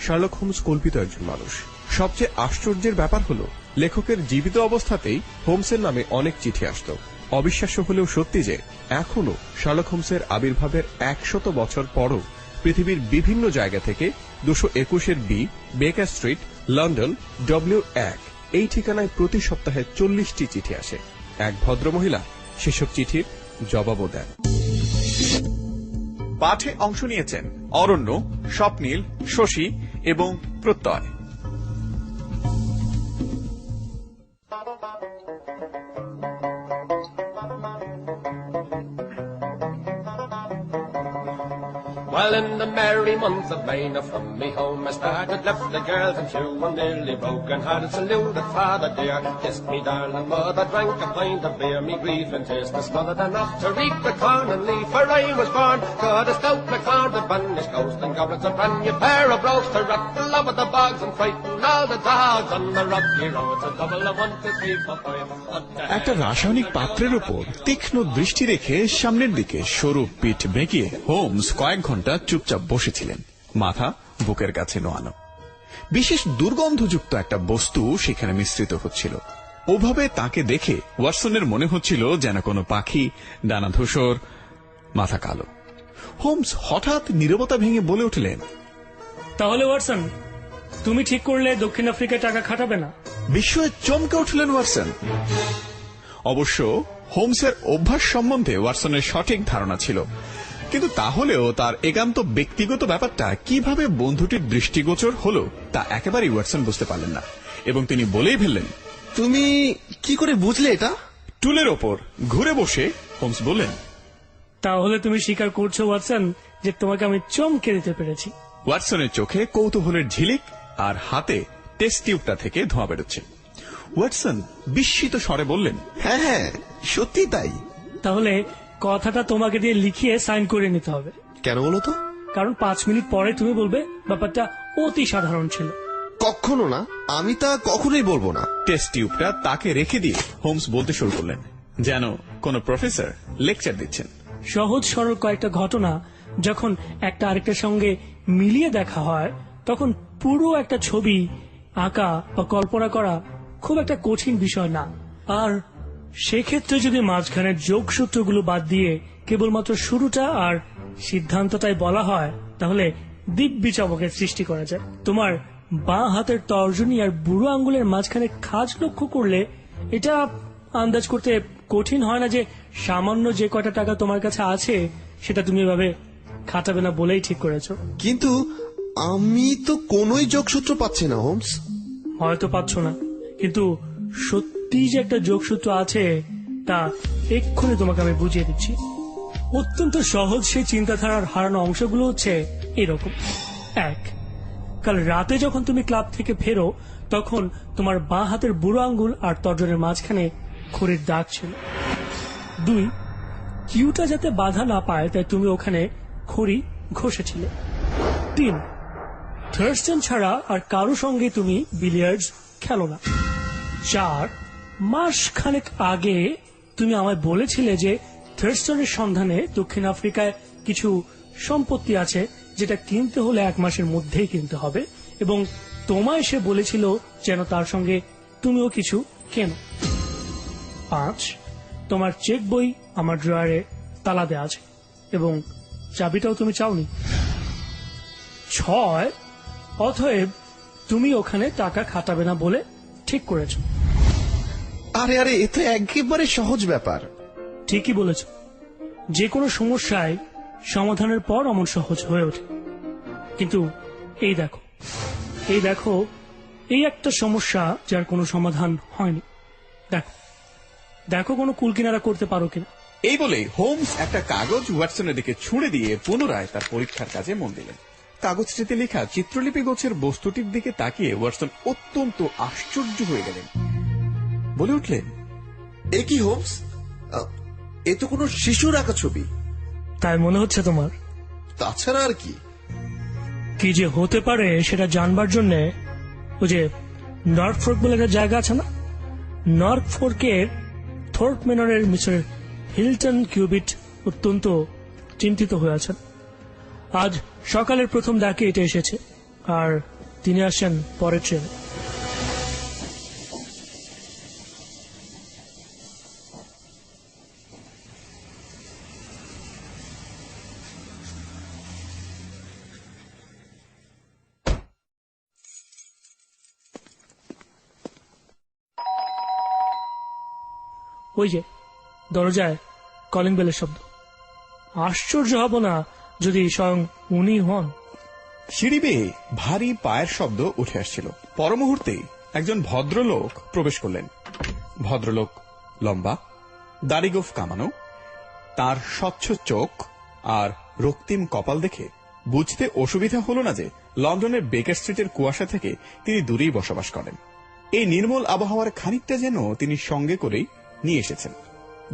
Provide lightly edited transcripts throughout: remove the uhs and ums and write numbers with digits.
Sherlock Holmes কল্পিত একজন মানুষ। সবচেয়ে আশ্চর্যের ব্যাপার হল লেখকের জীবিত অবস্থাতেই হোমসের নামে অনেক চিঠি আসত। অবিশ্বাস্য হলেও সত্যি যে এখনো শার্লক হোমসের আবির্ভাবের 100 বছর পরও পৃথিবীর বিভিন্ন জায়গা থেকে 221 বি বেকার স্ট্রিট, লন্ডন, W1 এই ঠিকানায় প্রতি সপ্তাহে 40টি চিঠি আসে। এক ভদ্রমহিলা সেসব চিঠির জবাবও দেন। পাঠে অংশ নিয়েছেন অরণ্য, স্বপ্নীল, শশী এবং প্রত্যয়। Well, in the merry month of May, now from me home I started, left the girls and few and nearly broken hearted, saluted father dear, kissed me darling mother, drank a pint of beer, me grief and tears was smothered enough to reap the corn and leaf, for I was born, got a stout McCord, a banished ghost and goblins, a brand new pair of brogues to rock the love of the bogs and frighten all the dogs on the rocky roads, a double of 1, 2, 3, 4, 5. একটা রাসায়নিক পাত্রের উপর তীক্ষ্ণ দৃষ্টি রেখে সামনের দিকে সরু পিঠ বেঁকিয়ে হোমস কয়েক ঘন্টা চুপচাপ বসেছিলেন, মাথা বুকের কাছে নোয়ানো। বিশেষ দুর্গন্ধযুক্ত একটা বস্তু সেখানে মিশ্রিত হচ্ছিল। ওভাবে তাকে দেখে ওয়াটসনের মনে হচ্ছিল যেন কোনো পাখি, ডানা ধূসর, মাথা কালো। হোমস হঠাৎ নীরবতা ভেঙে বলে উঠলেন, তাহলে ওয়াটসন, তুমি ঠিক করলে দক্ষিণ আফ্রিকায় টাকা খাটাবে না? বিস্ময়ে চমকে উঠলেন ওয়াটসন। অবশ্য হোমসের অভ্যাস সম্বন্ধে ওয়াটসনের সঠিক ধারণা ছিল, কিন্তু তাহলেও তার একান্ত ব্যক্তিগত ব্যাপারটা কিভাবে বন্ধুটির দৃষ্টিগোচর হল তা একেবারেই ওয়াটসন বুঝতে পারলেন না, এবং তিনি বলেই ফেললেন, তুমি কি করে বুঝলে এটা? টুলের ওপর ঘুরে বসে হোমস বললেন, তাহলে তুমি স্বীকার করছো ওয়াটসন যে তোমাকে আমি চমকে দিতে পেরেছি? ওয়াটসনের চোখে কৌতূহলের ঝিলিক আর হাতে টেস্ট টিউবটা থেকে ধোঁয়া বেরোচ্ছে। ওয়াটসন বিস্মিত স্বরে বললেন, হ্যাঁ হ্যাঁ, সত্যি তাই। তাহলে কথাটা তোমাকে দিয়ে লিখিয়ে সাইন করে নিতে হবে। কেন বলো তো? কারণ 5 মিনিট পরে তুমি বলবে ব্যাপারটা অতি সাধারণ ছিল। কখনো না, আমি তা কখনোই বলবো না। টেস্ট টিউবটা তাকে রেখে দিয়ে হোমস বলতে শুরু করলেন, যেন কোন প্রফেসর লেকচার দিচ্ছেন। সহজ সরল কয়েকটা ঘটনা যখন একটা আরেকটার সঙ্গে মিলিয়ে দেখা হয়, তখন পুরো একটা ছবি আঁকা বা কল্পনা করা খুব একটা কঠিন বিষয় না। আর সেক্ষেত্রে যদি মাঝখানের যোগসূত্রগুলো বাদ দিয়ে কেবলমাত্র শুরুটা আর সিদ্ধান্তটাই বলা হয়, তাহলে দিব্যি চমকের সৃষ্টি করা যায়। তোমার বাঁ হাতের তর্জনী আর বুড়ো আঙ্গুলের মাঝখানে খাঁজ লক্ষ্য করলে এটা আন্দাজ করতে কঠিন হয় না যে সামান্য যে কয়টা টাকা তোমার কাছে আছে সেটা তুমি এভাবে খাটাবে না বলেই ঠিক করেছো। কিন্তু আমি তো কোনোই যোগসূত্র পাচ্ছি না হোমস। হয়তো পাচ্ছ না, কিন্তু সত্যি যে একটা যোগসূত্র আছে তা এক্ষুনি তোমাকে আমি বুঝিয়ে দিচ্ছি। অত্যন্ত সহজ সেই চিন্তাধারার হারানো অংশগুলো হচ্ছে এরকম। 1, কাল রাতে যখন তুমি ক্লাব থেকে ফেরো তখন তোমার বাঁ হাতের বুড়ো আঙ্গুল আর তর্জনের মাঝখানে খড়ির দাগ ছিল। 2, কিউটা যাতে বাধা না পায় তাই তুমি ওখানে খড়ি ঘষেছিলে। 3, থার্স্টন ছাড়া আর কারো সঙ্গে তুমি বিলিয়ার্ডস খেলো না। 4, মাস খানেক আগে তুমি আমায় বলেছিলে যে থার্স্টনের সন্ধানে দক্ষিণ আফ্রিকায় কিছু সম্পত্তি আছে যেটা কিনতে হলে 1 মাসের মধ্যেই কিনতে হবে, এবং তোমায় সে বলেছিল যেন তার সঙ্গে তুমিও কিছু কেনো। 5, তোমার চেক বই আমার ড্রয়ারে তালা দেওয়া আছে এবং চাবিটাও তুমি চাওনি। 6, অতএব তুমি ওখানে টাকা খাটাবে না বলে ঠিক করেছো। আরে আরে, এ তো একেবারে সহজ ব্যাপার। ঠিকই বলেছ, যে কোনো সমস্যায় সমাধানের পর অমন সহজ হয়ে ওঠে। কিন্তু এই দেখো এই একটা সমস্যা যার কোনো সমাধান হয়নি। দেখো কোনো কুল কিনারা করতে পারো কিনা। এই বলে হোমস একটা কাগজ ওয়াটসনের দিকে ছুঁড়ে দিয়ে পুনরায় তার পরীক্ষার কাজে মন দিলেন। কাগজটিতে লেখা চিত্রলিপি গোছের বস্তুটির দিকে তাকিয়ে ওয়াটসন অত্যন্ত আশ্চর্য হয়ে গেলেন। বলে উঠলেন, এ কি হোমস, এ তো কোনো শিশুর আঁকা ছবি। তাই মনে হচ্ছে তোমার? তাছাড়া আর কি? কি যে হতে পারে সেটা জানবার জন্য ওই যে নর্থ ফোর্ক বলে একটা জায়গা আছে না, নর্থ ফোর্কের থোর্প মেনরের মিস্টার হিলটন কিউবিট অত্যন্ত চিন্তিত হয়ে আছেন। আজ সকালের প্রথম ডাকে এটা এসেছে, আর তিনি আসেন পরের ট্রেনে। ওই যে দরজায় কলিং বেলের শব্দ। আশ্চর্য হব না যদি স্বয়ং উনি হন। সিঁড়ি বেয়ে ভারী পায়ের শব্দ উঠে আসছিল। পর মুহূর্তেই একজন ভদ্রলোক প্রবেশ করলেন। ভদ্রলোক লম্বা, দাড়িগোফ কামানো, তার স্বচ্ছ চোখ আর রক্তিম কপাল দেখে বুঝতে অসুবিধা হল না যে লন্ডনের বেকার স্ট্রিটের কুয়াশা থেকে তিনি দূরেই বসবাস করেন। এই নির্মল আবহাওয়ার খানিকটা যেন তিনি সঙ্গে করেই নিয়ে এসেছেন।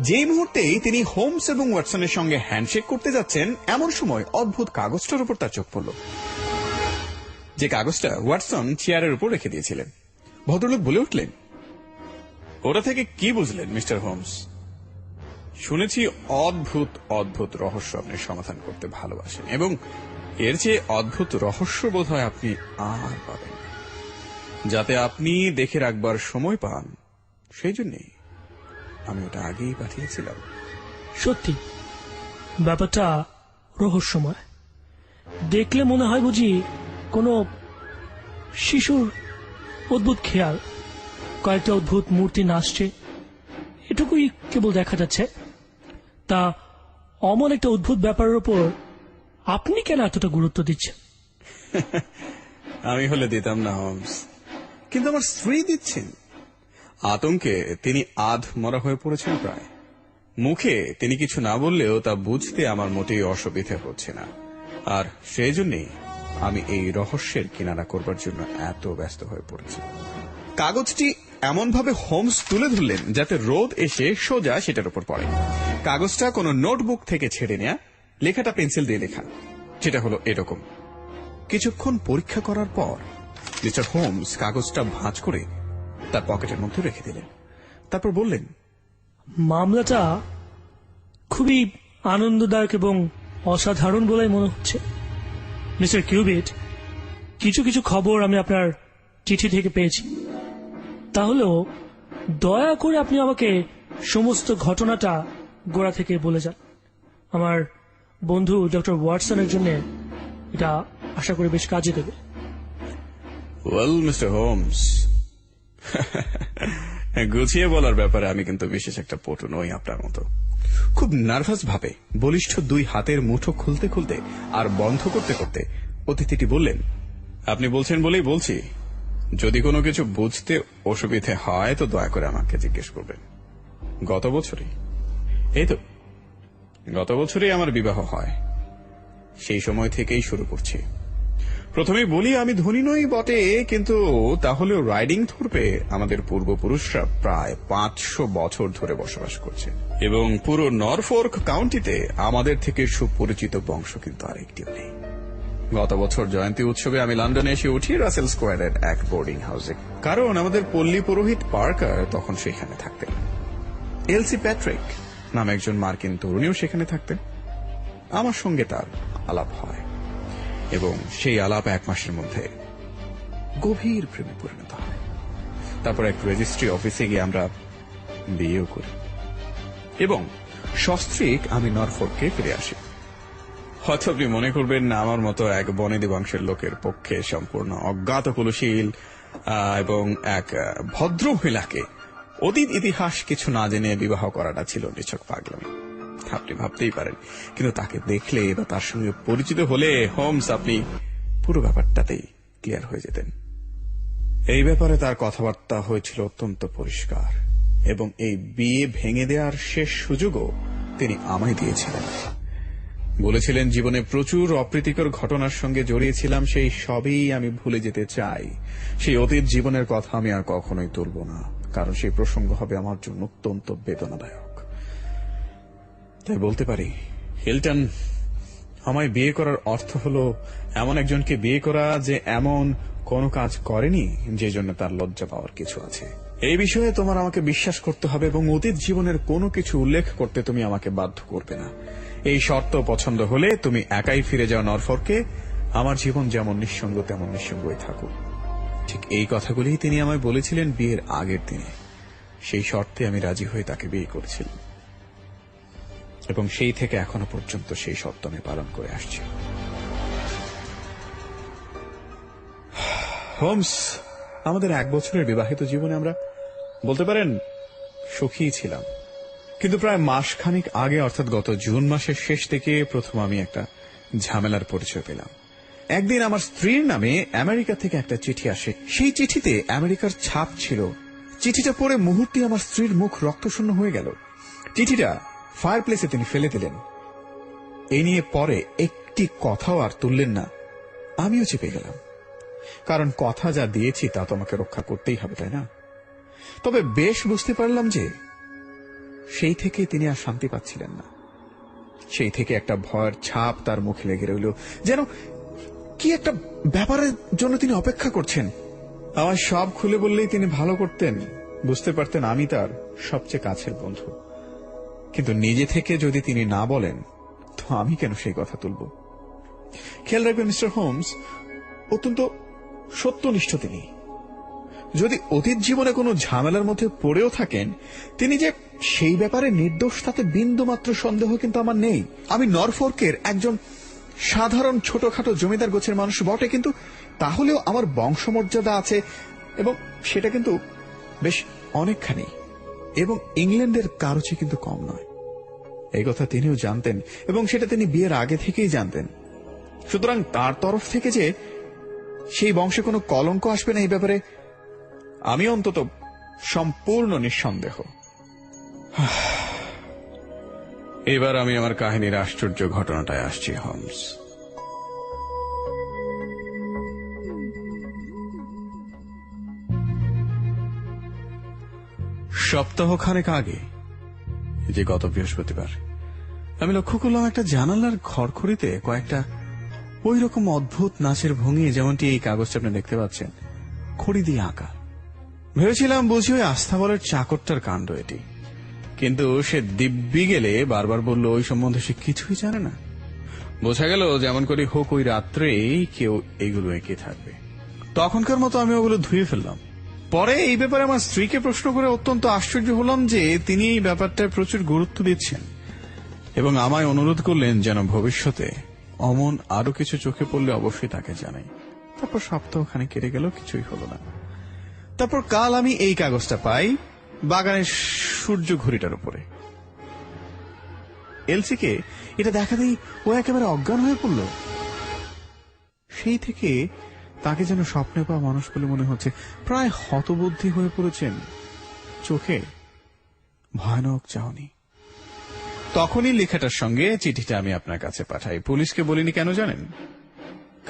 যেই মুহূর্তেই তিনি হোমস এবং ওয়াটসনের সঙ্গে হ্যান্ডশেক করতে যাচ্ছেন, এমন সময় অদ্ভুত কাগজটার উপর তার চোখ পড়ল, যে কাগজটা ওয়াটসন চেয়ারের উপর রেখে দিয়েছিলেন। ভদ্রলোক বলে উঠলেন, ওটা থেকে কি বুঝলেন মিস্টার হোমস? শুনেছি অদ্ভুত অদ্ভুত রহস্য আপনি সমাধান করতে ভালোবাসেন, এবং এর চেয়ে অদ্ভুত রহস্য বোধ হয় আপনি আর পাবেন না। যাতে আপনি দেখে রাখবার সময় পান, সেই জন্যই আমি ওটা আগেই পাঠিয়েছিলাম। সত্যি ব্যাপারটা রহস্যময়। দেখলে মনে হয় বুঝি কোনো শিশুর অদ্ভুত খেয়াল, কয়েকটা অদ্ভুত মূর্তি নাচছে, এটুকুই কেবল দেখা যাচ্ছে। তা অমন একটা অদ্ভুত ব্যাপারের উপর আপনি কেন এতটা গুরুত্ব দিচ্ছেন? আমি হলে দিতাম না হোমস, কিন্তু আমার স্ত্রী দিচ্ছেন। আতঙ্কে তিনি আধ মরা হয়ে পড়েছেন প্রায়। মুখে তিনি কিছু না বললেও তা বুঝতে আমার মোটেই অসুবিধা হচ্ছে না, আর সেই জন্যই আমি এই রহস্যের কিনারা করবার জন্য এত ব্যস্ত হয়ে পড়েছি। কাগজটি এমনভাবে হোমস তুলে ধরলেন যাতে রোদ এসে সোজা সেটার উপর পড়ে। কাগজটা কোনো নোটবুক থেকে ছেড়ে নেয়া, লেখাটা পেন্সিল দিয়ে লেখা। সেটা হলো এরকম। কিছুক্ষণ পরীক্ষা করার পর মিস্টার হোমস কাগজটা ভাঁজ করে তার পকেটের মধ্যে রেখে দিলেন। তারপর বললেন, মামলাটা খুবই আনন্দদায়ক এবং অসাধারণ বলেই মনে হচ্ছে মিস্টার কিউবিট। কিছু কিছু খবর আমি আপনার চিঠি থেকে পেয়েছি। তাহলেও দয়া করে আপনি আমাকে সমস্ত ঘটনাটা গোড়া থেকে বলে যান। আমার বন্ধু ডক্টর ওয়াটসনের জন্য এটা আশা করি বেশ কাজে দেবে। ওয়েল মিস্টার হোমস, গুছিয়ে বলার ব্যাপারে আমি কিন্তু বিশেষ একটা পটু নই আপনার মতো। খুব নার্ভাস ভাবে বলিষ্ঠ দুই হাতের মুঠো খুলতে খুলতে আর বন্ধ করতে করতে অতিথিটি বললেন, আপনি বলছেন বলেই বলছি। যদি কোনো কিছু বুঝতে অসুবিধে হয় তো দয়া করে আমাকে জিজ্ঞেস করবেন। গত বছরই আমার বিবাহ হয়। সেই সময় থেকেই শুরু করছি। প্রথমেই বলি, আমি ধনী নই বটে, কিন্তু তাহলেও রাইডিং থোরপে আমাদের পূর্বপুরুষরা প্রায় 500 বছর ধরে বসবাস করছে, এবং পুরো নরফোর্ক কাউন্টিতে আমাদের থেকে সুপরিচিত বংশ কিন্তু আরেকটিও নেই। গত বছর জয়ন্তী উৎসবে আমি লন্ডনে এসে উঠি রাসেল স্কোয়ারের এক বোর্ডিং হাউসে, কারণ আমাদের পল্লী পুরোহিত পার্কার তখন সেখানে থাকতেন। এলসি প্যাট্রিক নামে একজন মার্কিন তরুণীও সেখানে থাকতেন। আমার সঙ্গে তার আলাপ হয়, এবং সেই আলাপ 1 মাসের মধ্যে গভীর প্রেমে পরিণত হয়। তারপর এক রেজিস্ট্রি অফিসে গিয়ে আমরা বিয়েও করি, এবং সস্ত্রীক আমি নরফোর্কে ফিরে আসি। হয়তো আপনি মনে করবেন না আমার মতো এক বনেদি বংশের লোকের পক্ষে সম্পূর্ণ অজ্ঞাত কুলশীল এবং এক ভদ্র মহিলাকে অতীত ইতিহাস কিছু না জেনে বিবাহ করাটা ছিল নিছক পাগলামি। আপনি ভাবতেই পারেন, কিন্তু তাকে দেখলে বা তার সঙ্গে পরিচিত হলে হোমস আপনি পুরো ব্যাপারটাতেই ক্লিয়ার হয়ে যেতেন। এই ব্যাপারে তার কথাবার্তা হয়েছিল অত্যন্ত পরিষ্কার, এবং এই বিয়ে ভেঙে দেওয়ার শেষ সুযোগও তিনি আমায় দিয়েছিলেন। বলেছিলেন, জীবনে প্রচুর অপ্রীতিকর ঘটনার সঙ্গে জড়িয়েছিলাম, সেই সবই আমি ভুলে যেতে চাই। সেই অতীত জীবনের কথা আমি আর কখনোই তুলব না, কারণ সেই প্রসঙ্গ হবে আমার জন্য অত্যন্ত বেদনাদায়ক। তাই বলতে পারি, হিলটন, আমায় বিয়ে করার অর্থ হলো এমন একজনকে বিয়ে করা যে এমন কোনো কাজ করেনি যে জন্য তার লজ্জা পাওয়ার কিছু আছে। এই বিষয়ে তোমার আমাকে বিশ্বাস করতে হবে, এবং অতীত জীবনের কোনো কিছু উল্লেখ করতে তুমি আমাকে বাধ্য করবে না। এই শর্ত পছন্দ হলে তুমি একাই ফিরে যাও নরফোর্কে, আমার জীবন যেমন নিঃসঙ্গ তেমন নিঃসঙ্গই থাকুক। ঠিক এই কথাগুলি তিনি আমায় বলেছিলেন বিয়ের আগের দিনে। সেই শর্তে আমি রাজি হয়ে তাকে বিয়ে করেছিলাম এবং সেই থেকে এখনো পর্যন্ত সেই শর্ত আমি পালন করে আসছি। হোমস, আমাদের 1 বছরের বিবাহিত জীবনে আমরা বলতে পারেন সুখী ছিলাম, কিন্তু প্রায় মাসখানেক আগে অর্থাৎ গত জুন মাসের শেষ থেকে প্রথম আমি একটা ঝামেলার পরিচয় পেলাম। একদিন আমার স্ত্রীর নামে আমেরিকা থেকে একটা চিঠি আসে। সেই চিঠিতে আমেরিকার ছাপ ছিল। চিঠিটা পড়ে মুহূর্তে আমার স্ত্রীর মুখ রক্তশূন্য হয়ে গেল। চিঠিটা ফায়ার প্লেসে তিনি ফেলে দিলেন। এই নিয়ে পরে একটি কথাও আর তুললেন না। আমিও চেপে গেলাম, কারণ কথা যা দিয়েছি তা তো আমাকে রক্ষা করতেই হবে, তাই না? তবে বেশ বুঝতে পারলাম যে সেই থেকে তিনি আর শান্তি পাচ্ছিলেন না। সেই থেকে একটা ভয়ের ছাপ তার মুখে লেগে রইল, যেন কি একটা ব্যাপারের জন্য তিনি অপেক্ষা করছেন। আমার সব খুলে বললেই তিনি ভালো করতেন, বুঝতে পারতেন আমি তার সবচেয়ে কাছের বন্ধু। কিন্তু নিজে থেকে যদি তিনি না বলেন, তো আমি কেন সেই কথা তুলব? খেয়াল রাখবেন মিস্টার হোমস, অত্যন্ত সত্যনিষ্ঠ তিনি। যদি অতীত জীবনে কোনো ঝামেলার মধ্যে পড়েও থাকেন, তিনি যে সেই ব্যাপারে নির্দোষ তাতে বিন্দুমাত্র সন্দেহ কিন্তু আমার নেই। আমি নরফোর্কের একজন সাধারণ ছোটখাটো জমিদার গোছের মানুষ বটে, কিন্তু তাহলেও আমার বংশমর্যাদা আছে এবং সেটা কিন্তু বেশ অনেকখানি, এবং ইংল্যান্ডের কারো চেয়ে কিন্তু কম নয়। এই কথা তিনিও জানতেন এবং সেটা তিনি বিয়ের আগে থেকেই জানতেন। সুতরাং তার তরফ থেকে যে সেই বংশে কোনো কলঙ্ক আসবে না এই ব্যাপারে আমি অন্তত সম্পূর্ণ নিঃসন্দেহ। এবার আমি আমার কাহিনীর আশ্চর্য ঘটনাটায় আসছি হোমস। সপ্তাহখানেক আগে, যে গত বৃহস্পতিবার, আমি লক্ষ্য করলাম একটা জানালার খড়খড়িতে কয়েকটা ওই রকম অদ্ভুত নাচের ভঙ্গি, যেমনটি এই কাগজটা আপনি দেখতে পাচ্ছেন, খড়ি দিয়ে আঁকা। ভেবেছিলাম বুঝি ওই আস্থাবলের চাকরটার কাণ্ড এটি, কিন্তু সে দিব্যি গেলে বারবার বলল ওই সম্বন্ধে সে কিছুই জানে না। বোঝা গেল যেমন করে হোক ওই রাত্রেই কেউ এইগুলো এঁকে থাকবে। তখনকার মতো আমি ওগুলো ধুয়ে ফেললাম। পরে এই ব্যাপারে আমার স্ত্রীকে প্রশ্ন করে অত্যন্ত আশ্চর্য হলাম যে তিনি এই ব্যাপারটায় প্রচুর গুরুত্ব দিচ্ছেন এবং আমায় অনুরোধ করলেন যেন ভবিষ্যতে অমন আরো কিছু চোখে পড়লে অবশ্যই তাকে জানাই। তারপর সপ্তাহখানে কেটে গেল, কিছুই হলো না। তারপর কাল আমি এই কাগজটা পাই বাগানের সূর্য ঘড়িটার উপরে। এলসিকে এটা দেখাতেই ও একেবারে অজ্ঞান হয়ে পড়ল। সেই থেকে তাকে যেন স্বপ্নে পাওয়া মানুষ বলে মনে হচ্ছে। প্রায় হতবুদ্ধি হয়ে পড়েছেন, চোখে ভয়ানক চাহনি। তখনই লেখাটার সঙ্গে চিঠিটা আমি আপনার কাছে পাঠাই। পুলিশকে বলিনি, কেন জানেন?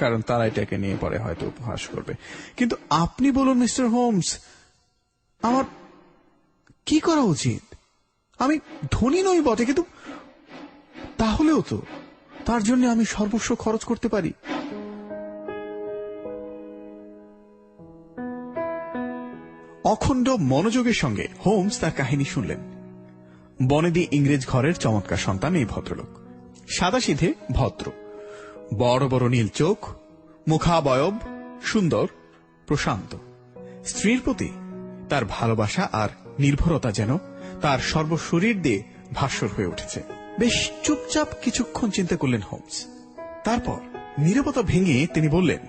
কারণ তারা এটাকে নিয়ে পরে হয়তো উপহাস করবে। কিন্তু আপনি বলুন মিস্টার হোমস, আমার কি করা উচিত? আমি ধনী নই বটে, কিন্তু তাহলেও তো তার জন্য আমি সর্বস্ব খরচ করতে পারি। অখণ্ড মনোযোগের সঙ্গে হোমস তার কাহিনী শুনলেন। বনেদি ইংরেজ ঘরের চমৎকার সন্তান এই ভদ্রলোক। সাদাসিধে ভদ্র, বড় বড় নীল চোখ, মুখাবয়ব সুন্দর, প্রশান্ত। স্ত্রীর প্রতি তার ভালোবাসা আর নির্ভরতা যেন তার সর্বশরীর দিয়ে ভাস্বর হয়ে উঠেছে। বেশ চুপচাপ কিছুক্ষণ চিন্তা করলেন হোমস। তারপর নীরবতা ভেঙে তিনি বললেন,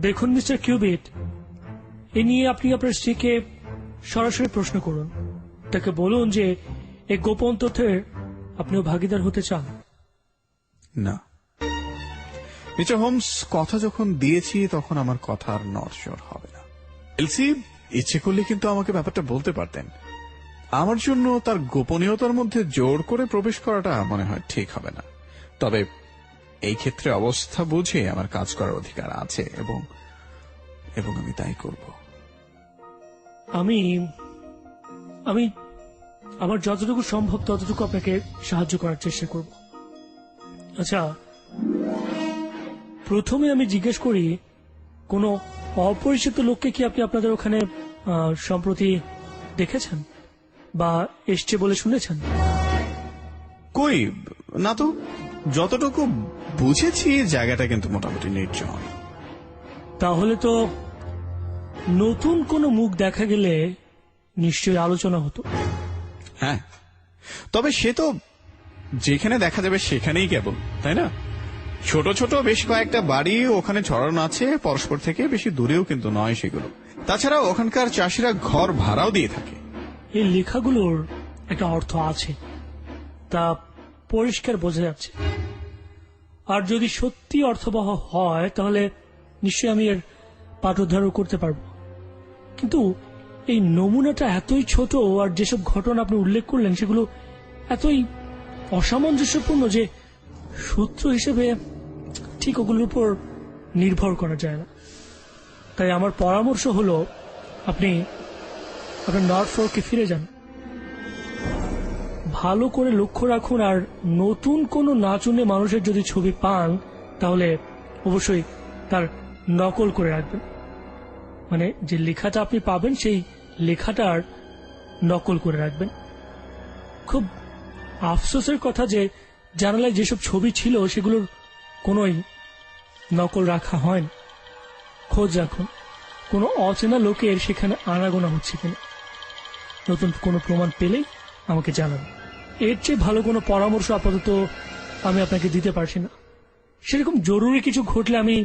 দেখুন মিস্টার কিউবিট, এ নিয়ে আপনি আপনার স্ত্রীকে সরাসরি প্রশ্ন করুন। তাকে বলুন যে এই গোপন তথ্যের আপনিও ভাগিদার হতে চান। না মিস্টার হোমস, কথা যখন দিয়েছি তখন আমার কথা আর নড়চড় হবে না। এলসি ইচ্ছে করলে কিন্তু আমাকে ব্যাপারটা বলতে পারতেন। আমার জন্য তার গোপনীয়তার মধ্যে জোর করে প্রবেশ করাটা মনে হয় ঠিক হবে না। তবে এই ক্ষেত্রে অবস্থা বুঝে আমার কাজ করার অধিকার আছে এবং আমি তাই করব। আমি আমি আমার যতটুকু সম্ভব ততটুকু আপনাকে সাহায্য করার চেষ্টা করব। আচ্ছা, প্রথমে আমি জিজ্ঞেস করি, কোনো অপরিচিত লোককে কি আপনি আপনাদের ওখানে সম্প্রতি দেখেছেন বা এসছে বলে শুনেছেন? কই না তো, যতটুকু বুঝেছি জায়গাটা কিন্তু মোটামুটি নির্জন। তাহলে তো নতুন কোনো মুখ দেখা গেলে নিশ্চয়ই আলোচনা হতো। হ্যাঁ, তবে সে তো যেখানে দেখা যাবে সেখানেই কেবল, তাই না? ছোট ছোট বেশ কয়েকটা বাড়ি ওখানে ছড়ানো আছে, পরস্পর থেকে বেশি দূরেও কিন্তু নয় সেগুলো। তাছাড়া ওখানকার চাষিরা ঘর ভাড়াও দিয়ে থাকে। এই লেখাগুলোর একটা অর্থ আছে, তা পরিষ্কার বোঝা যাচ্ছে। আর যদি সত্যি অর্থবহ হয় তাহলে নিশ্চয়ই আমি এর পাঠোদ্ধারও করতে পারবো। কিন্তু এই নমুনাটা এতই ছোট, আর যেসব ঘটনা আপনি উল্লেখ করলেন সেগুলো এতই অসামঞ্জস্যপূর্ণ যে সূত্র হিসেবে ঠিক ওগুলোর উপর নির্ভর করা যায় না। তাই আমার পরামর্শ হলো আপনি আপনার নর্থফোর্কে ফিরে যান, ভালো করে লক্ষ্য রাখুন, আর নতুন কোনো নাচুনে মানুষের যদি ছবি পান তাহলে অবশ্যই তার নকল করে রাখবেন। মানে যে লেখাটা আপনি পাবেন সেই লেখাটার নকল করে রাখবেন। খুব আফসোসের কথা যে জানালায় যেসব ছবি ছিল সেগুলোর কোনোই নকল রাখা হয়নি। খোঁজ রাখুন কোনো অচেনা লোকের সেখানে আনাগোনা হচ্ছে কিনা। নতুন কোনো প্রমাণ পেলেই আমাকে জানাবেন। এর চেয়ে ভালো কোনো পরামর্শ আপাতত আমি আপনাকে দিতে পারছি না। সেরকম জরুরি কিছু ঘটলে আমি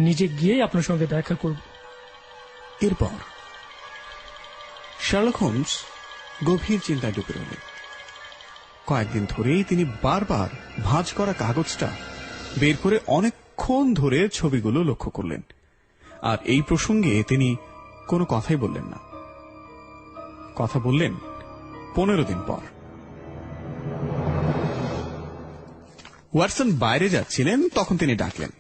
নিজে গিয়েই আপনার সঙ্গে দেখা করব। এরপর শার্লক হোমস গভীর চিন্তায় ডুবে রইলেন। কয়েকদিন ধরেই তিনি বারবার ভাঁজ করা কাগজটা বের করে অনেকক্ষণ ধরে ছবিগুলো লক্ষ্য করলেন, আর এই প্রসঙ্গে তিনি কোনো কথাই বললেন না। কথা বললেন 15 দিন পর। ওয়াটসন বাইরে যাচ্ছিলেন, তখন তিনি ডাকলেন,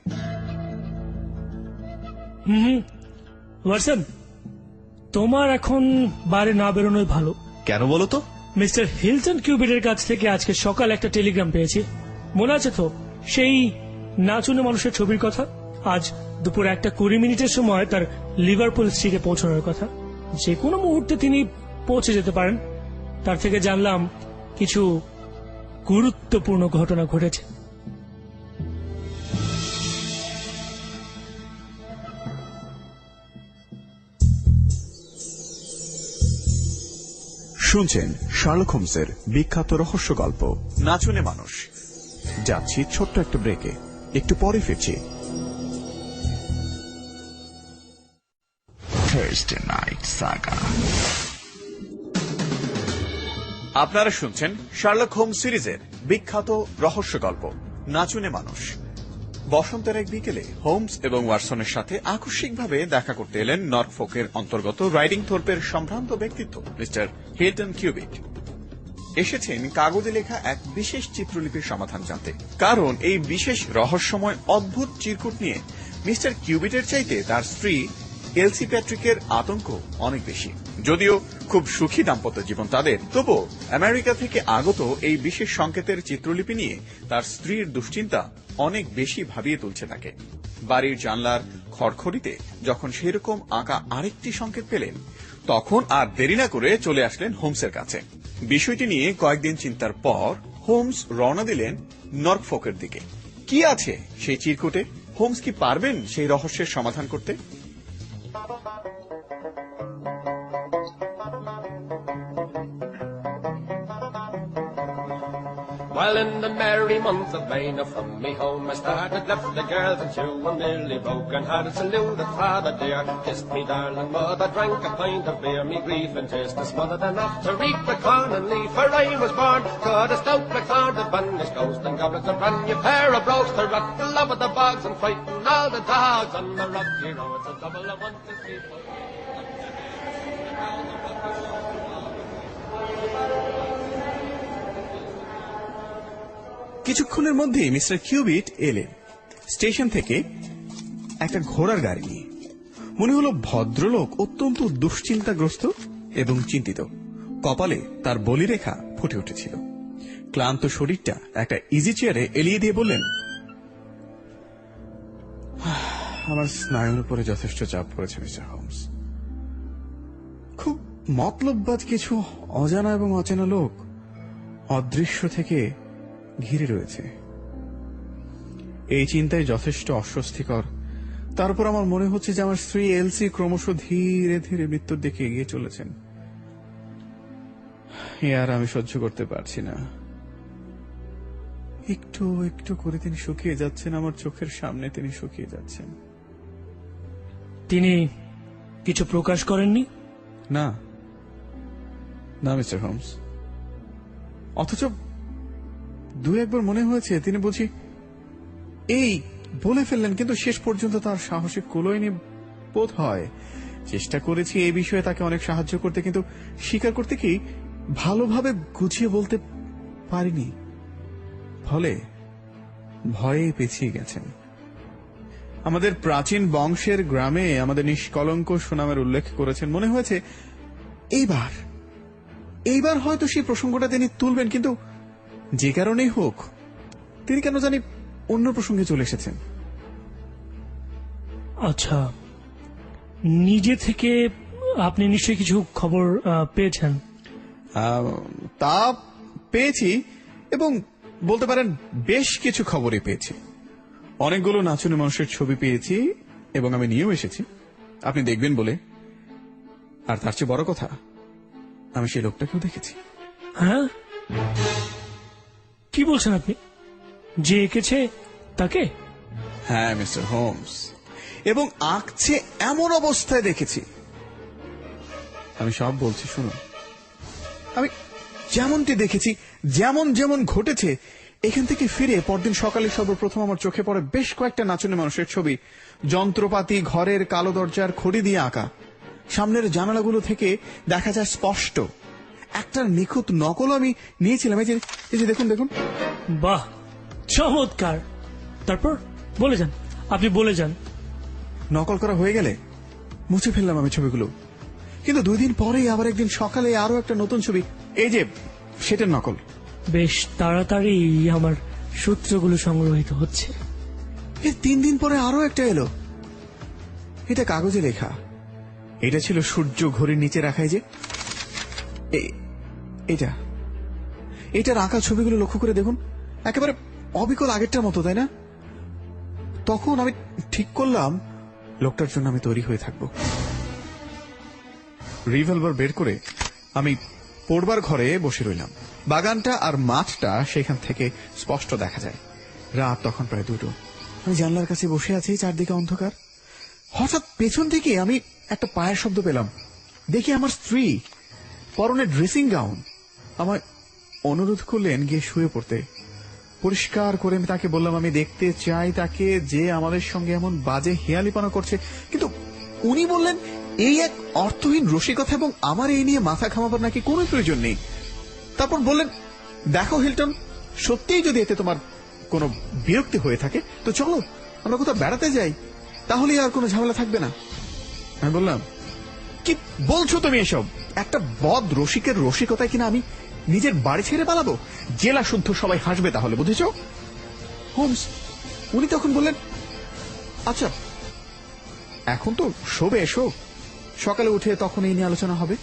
ওয়াটসন, তোমার এখন বাইরে না বেরোনোই ভালো। কেন বলো তো? মিস্টার হিলটন কিউবিটের কাছ থেকে আজকে সকাল একটা টেলিগ্রাম পেয়েছি। মনে আছে তো সেই নাচুনে মানুষের ছবির কথা? আজ দুপুর 1:20 সময় তার লিভারপুল স্ট্রিটে পৌঁছানোর কথা। যে কোনো মুহূর্তে তিনি পৌঁছে যেতে পারেন। তার থেকে জানলাম কিছু গুরুত্বপূর্ণ ঘটনা ঘটেছে। শুনছেন শার্লক হোমসের বিখ্যাত রহস্য গল্প নাচুনে মানুষ। যাচ্ছি ছোট্ট একটা ব্রেকে, একটু পরে ফিরছি। Thursday night Saga. আপনারা শুনছেন শার্লক হোমস সিরিজের বিখ্যাত রহস্য গল্প নাচুনে মানুষ। বসন্তের এক বিকেলে হোমস এবং ওয়াটসনের সাথে আকস্মিকভাবে দেখা করতে এলেন নর্ফোকের অন্তর্গত রাইডিং থোর্পের সম্ভ্রান্ত ব্যক্তিত্ব মিস্টার হিলটন কিউবিট। এসেছেন কাগজে লেখা এক বিশেষ চিত্রলিপির সমাধান জানতে, কারণ এই বিশেষ রহস্যময় অদ্ভুত চিরকুট নিয়ে মিস্টার কিউবিটের চাইতে তার স্ত্রী এলসি প্যাট্রিকের আতঙ্ক অনেক বেশি। যদিও খুব সুখী দাম্পত্য জীবন তাদের, তবুও আমেরিকা থেকে আগত এই বিশেষ সংকেতের চিত্রলিপি নিয়ে তার স্ত্রীর দুশ্চিন্তা অনেক বেশি ভাবিয়ে তুলছে তাকে। বাড়ির জানলার খড়খড়িতে যখন সেরকম আঁকা আরেকটি সংকেত পেলেন, তখন আর দেরি না করে চলে আসলেন হোমসের কাছে। বিষয়টি নিয়ে কয়েকদিন চিন্তার পর হোমস রওনা দিলেন নর্ফোকের দিকে। কি আছে সেই চিরকুটে? হোমস কি পারবেন সেই রহস্যের সমাধান করতে? Well, in the merry month of May, now from me home I started, left the girls and two and nearly broken hearted, saluted father dear, kissed me darling mother, drank a pint of beer, me grief and taste is smothered enough to reap the corn and leaf, for I was born, cut a stout black sword, the banished ghost and goblins, a brand new pair of brogues to rock the love of the bogs and frighten all the dogs on the rocky road, so double I want to see. কিছুক্ষণের মধ্যেই mister cubit এলেন station থেকে একটা ঘোড়ার গাড়ি নিয়ে। মনে হলো ভদ্রলোক অত্যন্ত দুশ্চিন্তাগ্রস্ত এবং চিন্তিত। কপালে তার বলিরেখা ফুটে উঠেছিল। ক্লান্ত শরীরটা একটা ইজি চেয়ারে এলিয়ে দিয়ে বললেন, আমার স্নায়ুর উপরে যথেষ্ট চাপ পড়েছে মিস্টার হোমস। খুব মতলববাজ কিছু অজানা এবং অচেনা লোক, অদৃশ্য থেকে ঘিরে রয়েছে। এই চিন্তায় যথেষ্ট অস্বস্তিকর। তারপর আমার মনে হচ্ছে যে আমার স্ত্রী এলসি ক্রমশ ধীরে ধীরে মৃত্যুর দিকে এগিয়ে চলেছেন। এ আর আমি সহ্য করতে পারছি না। একটু একটু করে তিনি শুকিয়ে যাচ্ছেন, আমার চোখের সামনে তিনি শুকিয়ে যাচ্ছেন। তিনি কিছু প্রকাশ করেননি? না না মিস্টার হোমস, অথচ দু একবার মনে হয়েছে তিনি বুঝি এই বলে ফেললেন, কিন্তু শেষ পর্যন্ত তার সাহসে কুলোয়নি বোধ হয়। চেষ্টা করেছি এই বিষয়ে তাকে অনেক সাহায্য করতে, কিন্তু স্বীকার করতে কি ভালোভাবে গুছিয়ে বলতে পারিনি। ফলে ভয়ে পিছিয়ে গেছেন। আমাদের প্রাচীন বংশের গ্রামে আমাদের নিষ্কলঙ্ক সুনামের উল্লেখ করেছেন। মনে হয়েছে এইবার হয়তো সেই প্রসঙ্গটা তিনি তুলবেন, কিন্তু যে কারণেই হোক তিনি কেন জানি অন্য প্রসঙ্গে চলে এসেছেন। আচ্ছা, নিজে থেকে আপনি নিশ্চয়ই কিছু খবর পেয়েছেন? তা পেয়েছি, এবং বলতে পারেন বেশ কিছু খবরই পেয়েছি। অনেকগুলো নাচুনি মানুষের ছবি পেয়েছি এবং আমি নিয়েও এসেছি আপনি দেখবেন বলে। আর তার চেয়ে বড় কথা, আমি সেই লোকটাকেও দেখেছি। হ্যাঁ, কি বলছেন আপনি? যে এঁকেছে তাকে? হ্যাঁ মিস্টার হোমস, এবং আঁকছে এমন অবস্থায় দেখেছি। আমি সব বলছি শুনুন। আমি যেমনটি দেখেছি, যেমন যেমন ঘটেছে, এখান থেকে ফিরে পরদিন সকালে সর্বপ্রথম আমার চোখে পড়ে বেশ কয়েকটা নাচুনি মানুষের ছবি, যন্ত্রপাতি ঘরের কালো দরজার খড়ি দিয়ে আঁকা। সামনের জানালাগুলো থেকে দেখা যায় স্পষ্ট। একটার নিখুঁত নকল আমি নিয়েছিলাম। এই যে দেখুন দেখুন। বাহ, চমৎকার। তারপর বলে যান, আপনি বলে যান। নকল করা হয়ে গেলে মুছে ফেললাম আমি ছবিগুলো, কিন্তু 2 দিন পরেই আবার একদিন সকালে আরো একটা নতুন ছবি, এই যে সেটার নকল। বেশ তাড়াতাড়ি আমার সূত্রগুলো সংগ্রহিত হচ্ছে। এর 3 দিন পরে আরো একটা এলো। এটা কাগজে লেখা। এটা ছিল সূর্য ঘড়ির নিচে রাখা। যে এটার আঁকা ছবিগুলো লক্ষ্য করে দেখুন, একেবারে অবিকল আগেরটার মতো, তাই না? তখন আমি ঠিক করলাম লোকটার জন্য আমি তৈরি হয়ে থাকব। রিভলভার বের করে আমি পড়বার ঘরে বসে রইলাম। বাগানটা আর মাঠটা সেখান থেকে স্পষ্ট দেখা যায়। রাত তখন প্রায় 2টো। আমি জানলার কাছে বসে আছি, চারদিকে অন্ধকার। হঠাৎ পেছন থেকে আমি একটা পায়ের শব্দ পেলাম। দেখি আমার স্ত্রী, পরনে ড্রেসিং গাউন, আমায় অনুরোধ করলেন গিয়ে শুয়ে পড়তে। পরিষ্কার করে আমি তাকে বললাম আমি দেখতে চাই তাকে, যে আমাদের সঙ্গে এমন বাজে হেয়ালিপনা করছে। কিন্তু উনি বললেন এই এক অর্থহীন রসিকতা এবং আমার এই নিয়ে মাথা ঘামাবার নাকি কোনো প্রয়োজন নেই। তারপর বললেন, দেখো হিলটন, সত্যিই যদি এতে তোমার কোনো বিরক্তি হয়ে থাকে তো চলো আমরা কোথাও বেড়াতে যাই, তাহলে আর কোনো ঝামেলা থাকবে না। আমি বললাম, কি বলছো তুমি এসব? একটা বদ রসিকের রসিকতায় কিনা আমি নিজের বাড়ি ছেড়ে পালাবো? জেলা শুদ্ধ সবাই হাসবে তাহলে, বুঝেছ? হোমস উনি তখন বললেন, আচ্ছা এখন তো শোবে, এসো, সকালে উঠে তখন এই নিয়ে আলোচনা হবে।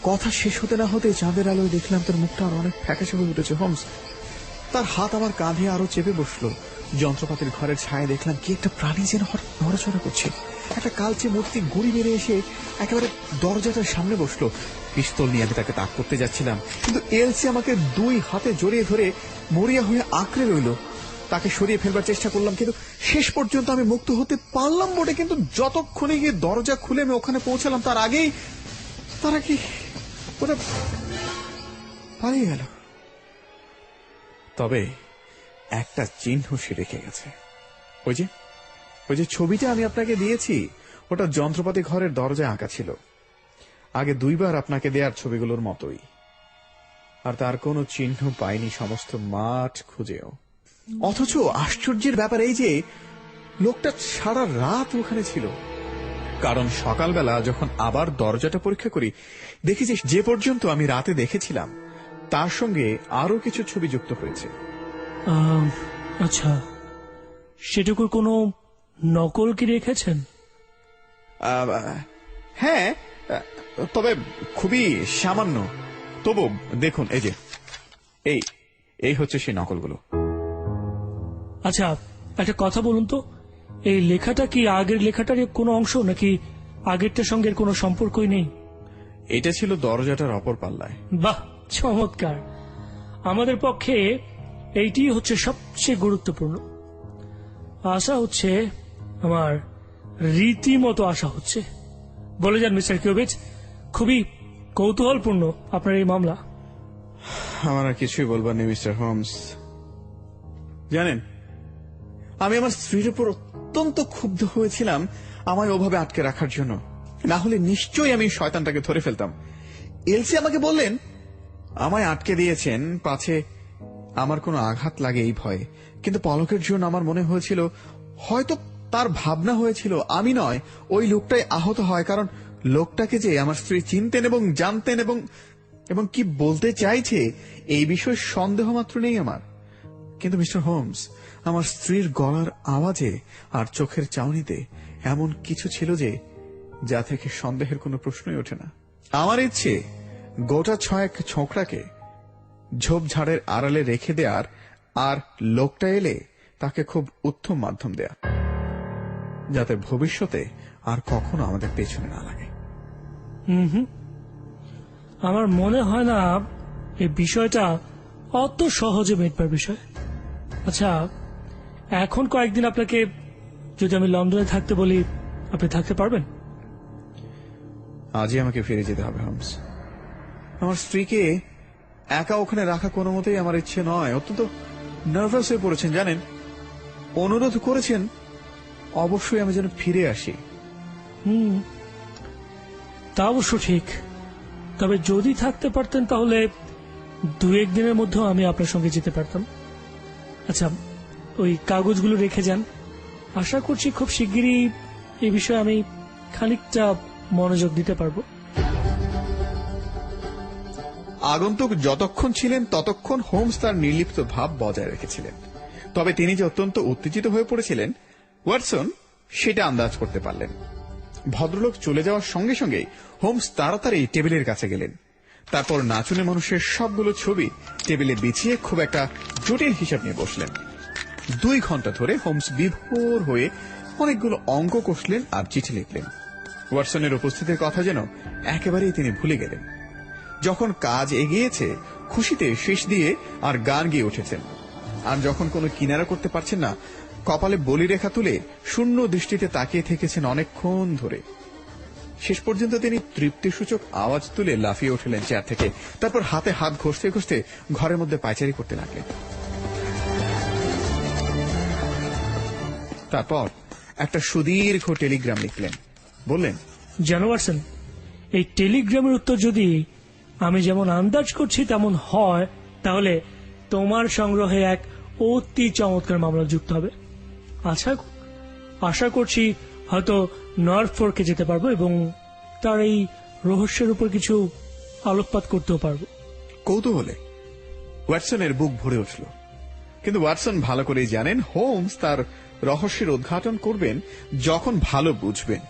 কথা শেষ হতে না হতে চাঁদের আলোয় দেখলাম তার মুখটা আর অনেক ফ্যাকাশে হয়ে উঠেছে। হোমস তার হাত আমার কাঁধে আরো চেপে বসলো। যন্ত্রপাতির ঘরের ছায়া দেখলাম কি একটা প্রাণী যেন নড়াচড়া করছে। একটা কালচে মূর্তি গুড়ি বেড়ে এসে একেবারে দরজাটার সামনে বসলো। পিস্তল নিয়ে আমি তাকে তাক করতে যাচ্ছিলাম, কিন্তু এলসি আমাকে 2 হাতে জড়িয়ে ধরে মরিয়া হয়ে আঁকড়ে রইল। তাকে সরিয়ে ফেলবার চেষ্টা করলাম, কিন্তু শেষ পর্যন্ত আমি মুক্ত হতে পারলাম বটে। কিন্তু যতক্ষণে গিয়ে দরজা খুলে আমি ওখানে পৌঁছালাম তার আগেই ওটা পালিয়ে গেল। তবে একটা চিহ্ন সে রেখে গেছে। ওই যে ছবিটা আমি আপনাকে দিয়েছি, ওটা যন্ত্রপাতি ঘরের দরজায় আঁকা ছিল। আগে 2 বার আপনাকে দেওয়ার ছবিগুলোর মতোই। আর তার কোনো চিহ্ন পাইনি সমস্ত মাঠ খুঁজেও। অথচ আশ্চর্যের ব্যাপার এই যে লোকটা সারা রাত ওখানে ছিল। কারণ সকালবেলা যখন আবার দরজাটা পরীক্ষা করি, দেখি যে পর্যন্ত আমি রাতে দেখেছিলাম তার সঙ্গে আরো কিছু ছবি যুক্ত হয়েছে। আচ্ছা, সেটুকুর কোনো নকল কি রেখেছেন? হ্যাঁ, তবে খুবই সামান্য। তবু দেখুন, এই যে এই হচ্ছে সেই নকলগুলো। আচ্ছা, একটা কথা বলুন তো, এই লেখাটা কি আগের লেখাটার কোনো অংশ, নাকি আগেরটার সঙ্গে এর কোনো সম্পর্কই নেই? এটা ছিল দরজাটার অপর পাল্লায়। বাহ, চমৎকার। আমাদের পক্ষে এইটি হচ্ছে সবচেয়ে গুরুত্বপূর্ণ। আশা হচ্ছে, আমার রীতিমতো আশা হচ্ছে। বলে যান মিস্টার কিউবিট, খুবই কৌতূহলপূর্ণ আপনার এই মামলা। আমার আর কিছুই বলবার নেই মিস্টার হোমস। জানেন, আমি আমার স্ত্রীর উপর অত্যন্ত ক্ষুব্ধ হয়েছিলাম আমায় ওভাবে আটকে রাখার জন্য। না হলে নিশ্চয়ই আমি শয়তানটাকে ধরে ফেলতাম। এলসি আমাকে বললেন আমায় আটকে দিয়েছেন পাছে আমার কোনো আঘাত লাগে এই ভয়ে, কিন্তু পলকের জন্য আমার মনে হয়েছিল হয়তো তার ভাবনা হয়েছিল আমি নয়, ওই লোকটাই আহত হয়, কারণ লোকটাকে যে আমার স্ত্রী চিনতেন এবং জানতেন এবং কি বলতে চাইছে এই বিষয়ে সন্দেহ মাত্র নেই আমার। কিন্তু মিস্টার হোমস, আমার স্ত্রীর গলার আওয়াজে আর চোখের চাউনিতে এমন কিছু ছিল যে যা থেকে সন্দেহের কোনো প্রশ্নই ওঠে না। আমার ইচ্ছে গোটা ছয়েক ছোকরাকে ঝোপঝাড়ের আড়ালে রেখে দেয়ার, আর লোকটা এলে তাকে খুব উত্তম মাধ্যম দেয়া, যাতে ভবিষ্যতে আর কখনো আমাদের পেছনে না লাগে। আমার মনে হয় না এই বিষয়টা অত সহজে মেটবার বিষয়। আচ্ছা, এখন কয়েকদিন আপনাকে যদি আমি লন্ডনে থাকতে বলি, আপনি থাকতে পারবেন? আজই আমাকে ফিরে যেতে হবে হোমস। আমার স্ত্রীকে একা ওখানে রাখা কোনো মতেই আমার ইচ্ছে নয়। অত্যন্ত নার্ভাস হয়ে পড়েছেন জানেন। অনুরোধ করেছেন অবশ্যই আমি যেন ফিরে আসি। তা অবশ্য ঠিক। তবে যদি থাকতে পারতেন তাহলে 2-1 দিনের মধ্যেও আমি আপনার সঙ্গে যেতে পারতাম। আচ্ছা, ওই কাগজগুলো রেখে যান। আশা করছি খুব শিগগিরই এই বিষয়ে আমি খানিকটা মনোযোগ দিতে পারবো। আগন্তুক যতক্ষণ ছিলেন ততক্ষণ হোমস তার নির্লিপ্ত ভাব বজায় রেখেছিলেন। তবে তিনি যে অত্যন্ত উত্তেজিত হয়ে পড়েছিলেন ওয়াটসন সেটা আন্দাজ করতে পারলেন। ভদ্রলোক চলে যাওয়ার সঙ্গে সঙ্গে হোমস তাড়াতাড়ি টেবিলের কাছে গেলেন। তারপর নাচুনে মানুষের সবগুলো ছবি টেবিলে বিছিয়ে খুব একটা জটিল হিসাব নিয়ে বসলেন। 2 ঘন্টা ধরে হোমস বিভোর হয়ে অনেকগুলো অঙ্ক কষলেন আর চিঠি লিখলেন। ওয়াটসনের উপস্থিতির কথা যেন একেবারেই তিনি ভুলে গেলেন। যখন কাজ এগিয়েছে খুশিতে শেষ দিয়ে আর গান গিয়ে উঠেছেন, আর যখন কোনো কিনারা করতে পারছেন না কপালে বলিরেখা তুলে শূন্য দৃষ্টিতে তাকিয়ে থেকেছেন অনেকক্ষণ ধরে। শেষ পর্যন্ত তিনি তৃপ্তিসূচক আওয়াজ তুলে লাফিয়ে উঠলেন চেয়ার থেকে। তারপর হাতে হাত ঘষতে ঘষতে ঘরের মধ্যে পায়চারি করতে লাগলেন। তারপর একটা সুদীর্ঘ টেলিগ্রাম লিখলেন। বললেন, জানো ওয়াটসন, এই টেলিগ্রামের উত্তর যদি আমি যেমন আন্দাজ করছি তেমন হয়, তাহলে তোমার সংগ্রহে এক অতি চমৎকার মামলা যুক্ত হবে। আচ্ছা, আশা করছি হয়তো নর্থফোর্কে যেতে পারবো এবং তার এই রহস্যের উপর কিছু আলোকপাত করতেও পারবো। কৌতূহলে ওয়াটসনের বুক ভরে উঠল। কিন্তু ওয়াটসন ভালো করেই জানেন হোমস তার রহস্যের উদ্ঘাটন করবেন যখন ভালো বুঝবেন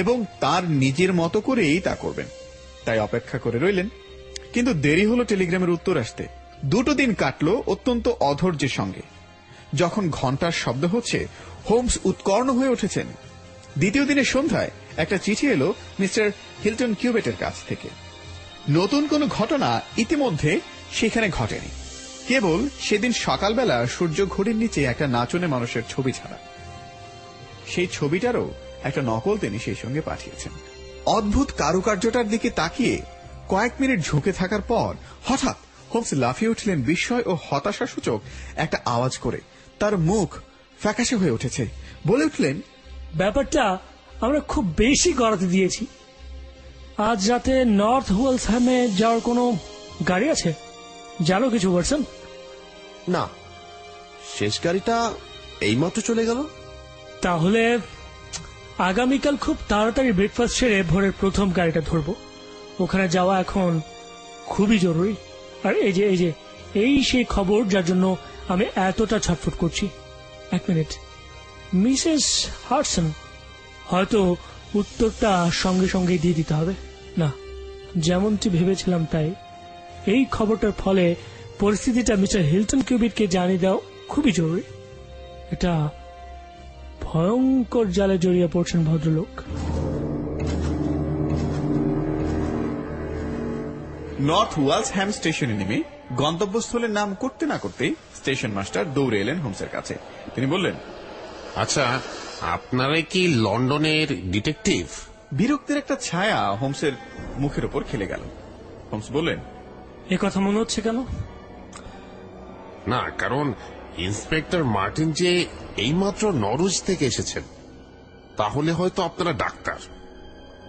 এবং তার নিজের মতো করেই তা করবেন। তাই অপেক্ষা করে রইলেন। কিন্তু দেরি হলো টেলিগ্রামের উত্তর আসতে। 2 দিন কাটল অত্যন্ত অধৈর্যের সঙ্গে। যখন ঘন্টার শব্দ হচ্ছে হোমস উৎকর্ণ হয়ে উঠেছেন। দ্বিতীয় দিনের সন্ধ্যায় একটা চিঠি এলো মিস্টার হিলটন কিউবেটের কাছ থেকে। নতুন কোনো ঘটনা ইতিমধ্যে সেখানে ঘটেনি, কেবল সেদিন সকালবেলা সূর্য ঘড়ির নিচে একটা নাচনে মানুষের ছবি ছাড়া। সেই ছবিটারও একটা নকল তিনি সেই সঙ্গে পাঠিয়েছেন। অদ্ভুত কারুকার্যটার দিকে তাকিয়ে কয়েক মিনিট ঝুঁকে থাকার পর হঠাৎ হোমস লাফিয়ে উঠলেন বিস্ময় ও হতাশা সূচক একটা আওয়াজ করে। তার মুখ ফ্যাকাশে হয়ে উঠেছে। বলে উঠলেন, ব্যাপারটা আমরা খুব বেশি গড়াতে দিয়েছি। আজ রাতে নর্থ ওয়েলসহ্যামে যাওয়ার কোনো গাড়ি আছে? জানো কিছু ওয়াটসন? না, শেষ গাড়িটা এইমাত্র চলে গেল। তাহলে আগামীকাল খুব তাড়াতাড়ি ব্রেকফাস্ট সেরে ভোরের প্রথম গাড়িটা ধরবো। ওখানে যাওয়া এখন খুবই জরুরি। আর এই সেই খবর যার জন্য আমি এতটা ছটফট করছি। 1 মিনিট, মিসেস হাডসন, হয়তো উত্তরটা সঙ্গে সঙ্গে দিয়ে দিতে হবে না, যেমনটি ভেবেছিলাম তাই। এই খবরটার ফলে পরিস্থিতিটা মিস্টার হিলটন কিউবিটকে জানিয়ে দেওয়া খুবই জরুরি। এটা ভয়ঙ্কর জালে জড়িয়ে পড়ছেন ভদ্রলোক। নর্থ ওয়ালসহ্যাম স্টেশনে নেমে গন্তব্যস্থলের নাম করতে না করতেই স্টেশন মাস্টার দৌড়ে এলেন হোমসের কাছে। তিনি বললেন, আচ্ছা, আপনারাই কি লন্ডনের ডিটেকটিভ? বিরক্তির একটা ছায়া হোমসের মুখের উপর খেলে গেল। হোমস বললেন, এ কথা মনে হচ্ছে কেন? না, কারণ ইন্সপেক্টর মার্টিন যে এইমাত্র নরউইচ থেকে এসেছেন, তাহলে হয়তো আপনারা ডাক্তার।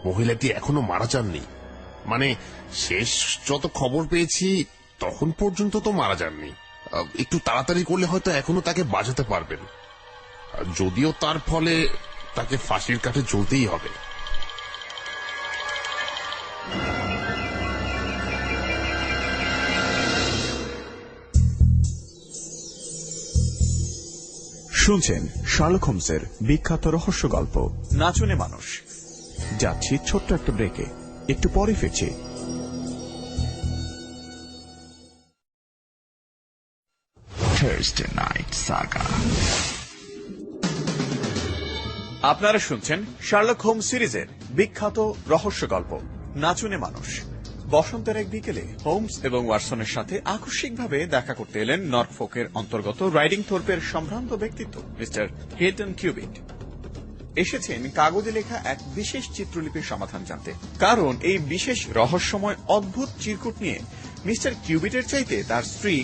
মহিলাটি এখনো মারা যাননি, মানে শেষ যত খবর পেয়েছি তখন পর্যন্ত তো মারা যাননি। একটু তাড়াতাড়ি করলে হয়তো এখনো তাকে বাঁচাতে পারবেন, যদিও তার ফলে তাকে ফাঁসির কাঠে ঝুলতেই হবে। শুনছেন শার্লক হোমসের বিখ্যাত রহস্য গল্প নাচুনে মানুষ। যাচ্ছি ছোট্ট একটা ব্রেকে, একটু পরে ফিরছি। আপনারা শুনছেন শার্লক হোমস সিরিজের বিখ্যাত রহস্য গল্প নাচুনে মানুষ। বসন্তের এক বিকেলে হোমস এবং ওয়াটসনের সাথে আকস্মিকভাবে দেখা করতে এলেন নর্ফোকের অন্তর্গত রাইডিং থোর্পের সম্ভ্রান্ত ব্যক্তিত্ব মিস্টার হেটন কিউবিট। এসেছেন কাগজে লেখা এক বিশেষ চিত্রলিপির সমাধান জানতে, কারণ এই বিশেষ রহস্যময় অদ্ভুত চিরকুট নিয়ে মিস্টার কিউবিটের চাইতে তার স্ত্রী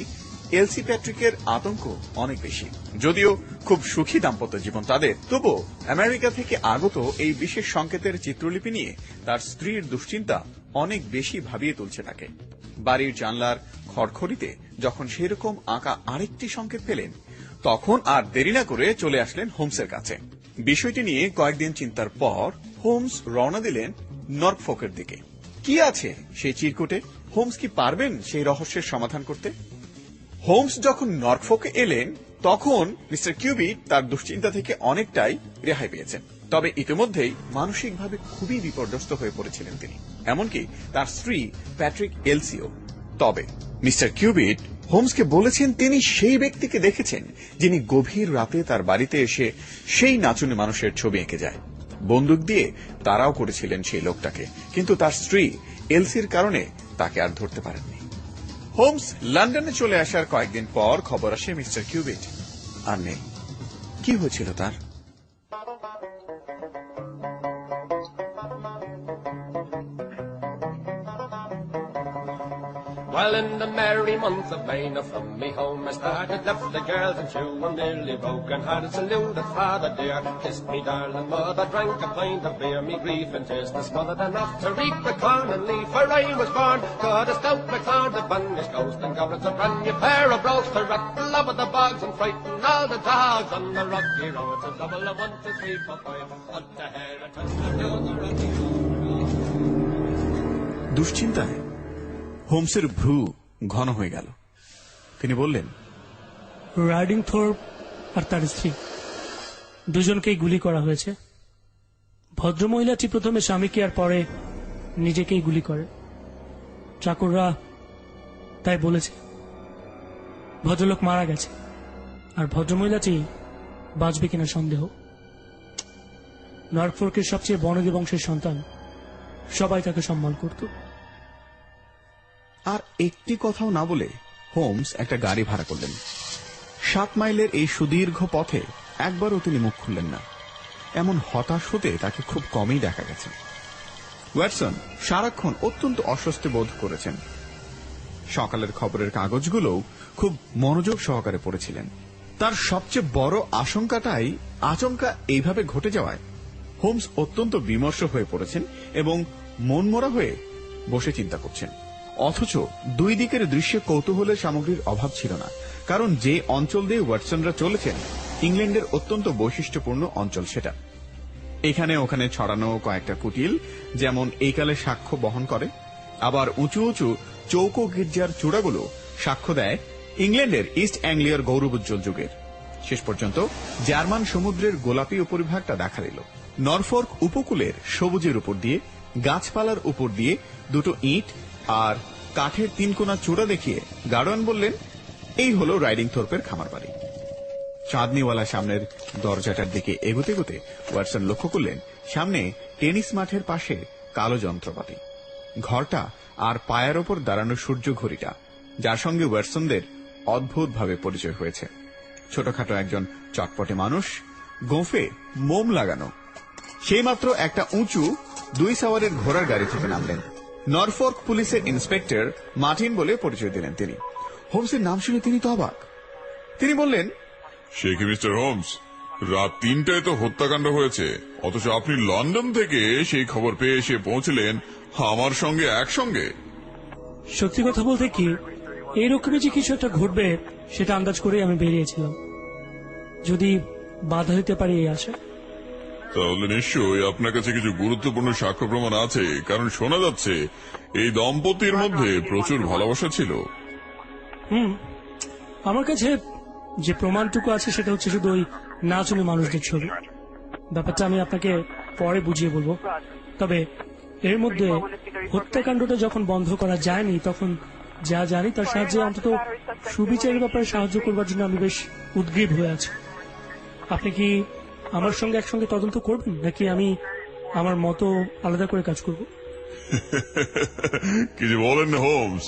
এলসি প্যাট্রিকের আতঙ্ক অনেক বেশি। যদিও খুব সুখী দাম্পত্য জীবন তাদের, তবুও আমেরিকা থেকে আগত এই বিশেষ সংকেতের চিত্রলিপি নিয়ে তার স্ত্রীর দুশ্চিন্তা অনেক বেশি ভাবিয়ে তুলছে তাকে। বাড়ির জানলার খড়খড়িতে যখন সেরকম আঁকা আরেকটি সংকেত পেলেন, তখন আর দেরি না করে চলে আসলেন হোমসের কাছে। বিষয়টি নিয়ে কয়েকদিন চিন্তার পর হোমস রওনা দিলেন নর্ফোকের দিকে। কি আছে সেই চিরকুটে? হোমস কি পারবেন সেই রহস্যের সমাধান করতে? হোমস যখন নর্ফোকে এলেন, তখন মিস্টার কিউবিট তার দুশ্চিন্তা থেকে অনেকটাই রেহাই পেয়েছেন। তবে ইতিমধ্যেই মানসিকভাবে খুবই বিপর্যস্ত হয়ে পড়েছিলেন তিনি, এমনকি তার স্ত্রী প্যাট্রিক এলসিও। তবে মিস্টার কিউবিট হোমসকে বলেছেন তিনি সেই ব্যক্তিকে দেখেছেন যিনি গভীর রাতে তার বাড়িতে এসে সেই নাচুনে মানুষের ছবি এঁকে যায়। বন্দুক দিয়ে তারাও করেছিলেন সেই লোকটাকে, কিন্তু তার স্ত্রী এলসির কারণে তাকে আর ধরতে পারেননি। হোমস লন্ডনে চলে আসার কয়েকদিন পর খবর আসে মিস্টার কিউবিট আর নেই। কি হয়েছিল তার? Well, in the merry month of May, now from me home I started, left the girls and shoe and nearly broken hearted, saluted father dear, kissed me darling mother, drank a pint of beer, me grief and tears was smothered enough to reap the corn and leaf, for I was born, got a stout MacLeod, a Bannish ghost and goblins, a brand new pair of brogues to rattle over the bogs and frighten all the dogs on the rocky road, to double a 1, 2, 3, 4, 5, hunt the hare and touch the down the rocky road. দুশ্চিন্তায় হোমসের ভ্রু ঘন হয়ে গেল। তিনি বললেন, riding থোর্প আর তার স্ত্রী দুজনকেই গুলি করা হয়েছে। ভদ্রমহিলাটি প্রথমে স্বামীকে আর পরে নিজেকেই গুলি করে। চাকররা তাই বলেছে ভদ্রলোক মারা গেছে, আর ভদ্রমহিলাটি বাঁচবে কিনা সন্দেহ। নর্ফোকের সবচেয়ে বনেদি বংশের সন্তান, সবাই তাকে সম্মান করত। আর একটি কথাও না বলে হোমস একটা গাড়ি ভাড়া করলেন। 7 মাইলের এই সুদীর্ঘ পথে একবারও তিনি মুখ খুললেন না। এমন হতাশ হতে তাকে খুব কমই দেখা গেছে। ওয়াটসন সারাক্ষণ অত্যন্ত অস্বস্তি বোধ করেছেন। সকালের খবরের কাগজগুলোও খুব মনোযোগ সহকারে পড়েছিলেন। তার সবচেয়ে বড় আশঙ্কাটাই আচমকা এইভাবে ঘটে যাওয়ায় হোমস অত্যন্ত বিমর্ষ হয়ে পড়েছেন এবং মনমরা হয়ে বসে চিন্তা করছেন। অথচ দুই দিকের দৃশ্যে কৌতূহলের সামগ্রীর অভাব ছিল না, কারণ যে অঞ্চল দিয়ে ওয়াটসনরা চলেছেন ইংল্যান্ডের অত্যন্ত বৈশিষ্ট্যপূর্ণ অঞ্চল সেটা। এখানে ওখানে ছড়ানো কয়েকটা কুটিল যেমন এইকালে সাক্ষ্য বহন করে, আবার উঁচু উঁচু চৌকো গির্জার চূড়াগুলো সাক্ষ্য দেয় ইংল্যান্ডের ইস্ট অ্যাংলিয়ার গৌরবোজ্জ্বল যুগের। শেষ পর্যন্ত জার্মান সমুদ্রের গোলাপি উপরিভাগটা দেখা দিল। নরফোর্ক উপকূলের সবুজের উপর দিয়ে, গাছপালার উপর দিয়ে দুটো ইট আর কাঠের 3 কোনা চূড়া দেখিয়ে গার্ডওয়ান বললেন, এই হলো রাইডিং থোর্পের খামার বাড়ি। চাঁদনিওয়ালা সামনের দরজাটার দিকে এগোতে এগোতে ওয়াটসন লক্ষ্য করলেন সামনে টেনিস মাঠের পাশে কালো যন্ত্রপাতি, ঘরটা আর পায়ের ওপর দাঁড়ানো সূর্য ঘড়িটা, যার সঙ্গে ওয়াটসনদের অদ্ভুতভাবে পরিচয় হয়েছে। ছোটখাটো একজন চটপটে মানুষ, গোঁফে মোম লাগানো। সেইমাত্র একটা উঁচু 2 সাওয়ারের ঘোড়ার গাড়ি থেকে নামলেন। নরফর্ক পুলিশের ইন্সপেক্টর মার্টিন বলে পরিচয় দিলেন তিনি। হোমসের নাম শুনে তিনি তো অবাক। তিনি বললেন, সে কি মিস্টার হোমস? রাত 3টায় তো হত্যাকাণ্ড হয়েছে, অথচ আপনি লন্ডন থেকে সেই খবর পেয়ে এসে পৌঁছলেন আমার সঙ্গে একসঙ্গে। সত্যি কথা বলতে কি, এইরকমই যে কিছু একটা ঘটবে সেটা আন্দাজ করেই আমি বেরিয়েছিলাম, যদি বাধা দিতে পারি এই আশা। তাহলে নিশ্চয়ই আপনার কাছে কিছু গুরুত্বপূর্ণ সাক্ষ্য প্রমাণ আছে, কারণ শোনা যাচ্ছে এই দম্পতির মধ্যে প্রচুর ভালোবাসা ছিল। আমার কাছে যে প্রমাণটুকু আছে সেটা হচ্ছে শুধু ওই নাচুনি মানুষদের ছবি। ব্যাপারটা আমি আপনাকে পরে বুঝিয়ে বলবো। তবে এর মধ্যে হত্যাকাণ্ডটা যখন বন্ধ করা যায়নি, তখন যা জানি তার সাহায্যে অন্তত সুবিচারের ব্যাপারে সাহায্য করবার জন্য আমি বেশ উদ্গ্রীব হয়ে আছি। আপনি কি আমার সঙ্গে একসঙ্গে তদন্ত করবেন, নাকি আমি আমার মতো আলাদা করে কাজ করব? কিছু বলেন না হোমস,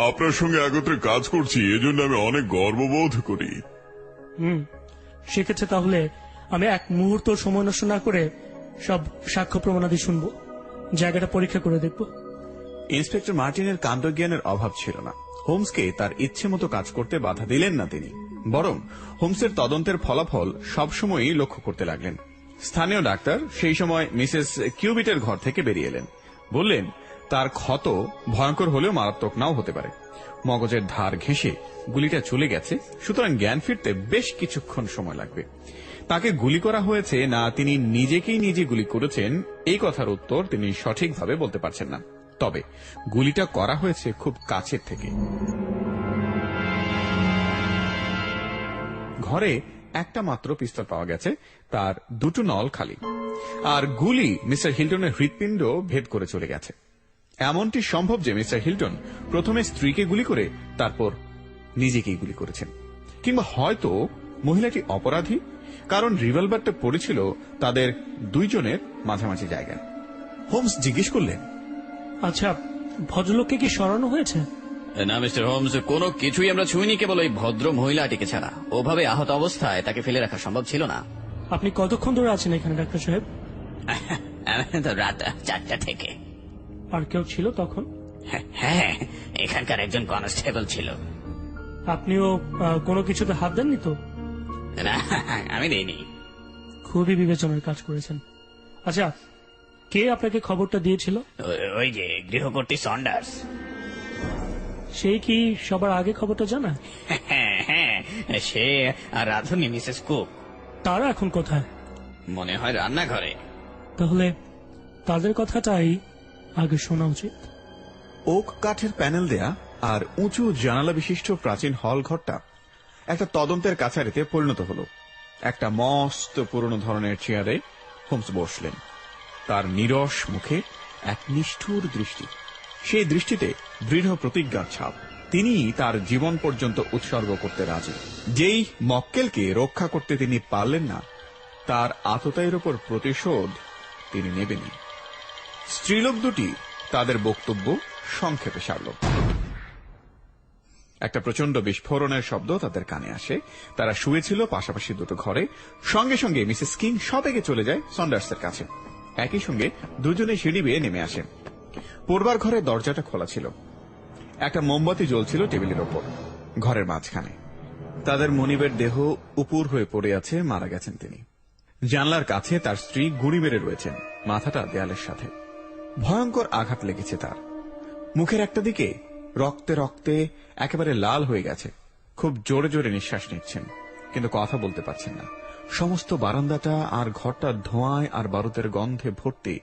আপনার সঙ্গে একত্রে কাজ করছি এজন্য আমি অনেক গর্ববোধ করি। সেক্ষেত্রে তাহলে আমি এক মুহূর্ত সময় নষ্ট না করে সব সাক্ষ্য প্রমাণাদি শুনবো, জায়গাটা পরীক্ষা করে দেখব। ইন্সপেক্টর মার্টিনের কাণ্ডজ্ঞানের অভাব ছিল না। হোমসকে তার ইচ্ছে মতো কাজ করতে বাধা দিলেন না তিনি, বরং হোমসের তদন্তের ফলাফল সবসময়ই লক্ষ্য করতে লাগলেন। স্থানীয় ডাক্তার সেই সময় মিসেস কিউবিটের ঘর থেকে বেরিয়ে এলেন। বললেন তার ক্ষত ভয়ঙ্কর হলেও মারাত্মক নাও হতে পারে। মগজের ধার ঘেঁষে গুলিটা চলে গেছে, সুতরাং জ্ঞান ফিরতে বেশ কিছুক্ষণ সময় লাগবে। তাকে গুলি করা হয়েছে না তিনি নিজেকেই নিজে গুলি করেছেন, এই কথার উত্তর তিনি সঠিকভাবে বলতে পারছেন না। তবে গুলিটা করা হয়েছে খুব কাছের থেকে। ঘরে একটা মাত্র পিস্তল পাওয়া গেছে, তার 2টো নল খালি, আর গুলি মিস্টার হিল্টনের হৃৎপিণ্ড ভেদ করে চলে গেছে। এমনটি সম্ভব যে মিস্টার হিল্টন প্রথমে স্ত্রীকে গুলি করে তারপর নিজেকেই গুলি করেছেন, কিংবা হয়তো মহিলাটি অপরাধী, কারণ রিভলভারটা পড়েছিল তাদের দুইজনের মাঝামাঝি জায়গায়। হোমস জিজ্ঞেস করলেন, আচ্ছা, ভদ্রলোককে কি সরানো হয়েছে? না মিস্টার হোমস, কোনো কিছুই আমরা ছুঁইনি, কেবল ওই ভদ্র মহিলাটিকে ছাড়া। ওভাবে আহত অবস্থায় তাকে ফেলে রাখা সম্ভব ছিল না। আপনি কতক্ষণ ধরে আছেন এখানে ডাক্তার সাহেব? তো রাত 4টা থেকে। আর কেউ ছিল তখন? হ্যাঁ, এখানকার একজন কনস্টেবল ছিল। আপনিও কোনো কিছুতে হাত দেননি তো? না, আমি দিইনি। খুবই বিবেচনার কাজ করেছেন। আচ্ছা, কে আপনাকে খবরটা দিয়েছিল? ওই যে গৃহকর্ত্রী সন্ডার্স। সে কি সবার আগে খবরটা জানা? হ্যাঁ, সে আর রাধুনী মিসেস কুক। তারা এখন কোথায়? মনে হয় রান্নাঘরে। তাহলে তাদের কথাটাই আগে শোনা উচিত। ওক কাঠের প্যানেল দেয়া আর উঁচু জানালা বিশিষ্ট প্রাচীন হল ঘরটা একটা তদন্তের কাছারিতে পরিণত হল। একটা মস্ত পুরনো ধরনের চেয়ারে হোমস বসলেন। তার নীরস মুখে এক নিষ্ঠুর দৃষ্টি, সেই দৃষ্টিতে দৃঢ় প্রতিজ্ঞার ছাপ। তিনি তার জীবন পর্যন্ত উৎসর্গ করতে রাজি। যেই মক্কেলকে রক্ষা করতে তিনি পারলেন না, তার আততায়ীর ওপর প্রতিশোধ তিনি নেবেনই। স্ত্রীলোক দুটি তাদের বক্তব্য সংক্ষেপে সারল। একটা প্রচন্ড বিস্ফোরণের শব্দ তাদের কানে আসে। তারা শুয়েছিল পাশাপাশি 2টো ঘরে। সঙ্গে সঙ্গে মিসেস কিং সবেগে চলে যায় সন্ডার্সের কাছে। একই সঙ্গে দুজনে সিঁড়ি বেয়ে নেমে আসেন। পড়বার ঘরের দরজাটা খোলা ছিল। একটা মোমবাতি জ্বলছিল টেবিলের ওপর ঘরের মাঝখানে। তাদের মনিবের দেহ উপুর হয়ে পড়ে আছে, মারা গেছেন তিনি। জানলার কাছে তার স্ত্রী গুঁড়ি মেরে রয়েছেন, মাথাটা দেয়ালের সাথে। ভয়ঙ্কর আঘাত লেগেছে তার। মুখের একটা দিকে রক্তে রক্তে একেবারে লাল হয়ে গেছে। খুব জোরে জোরে নিঃশ্বাস নিচ্ছেন, কিন্তু কথা বলতে পারছেন না। সমস্ত বারান্দাটা আর ঘরটা ধোঁয়ায় আর বারুদের গন্ধে ভর্তি।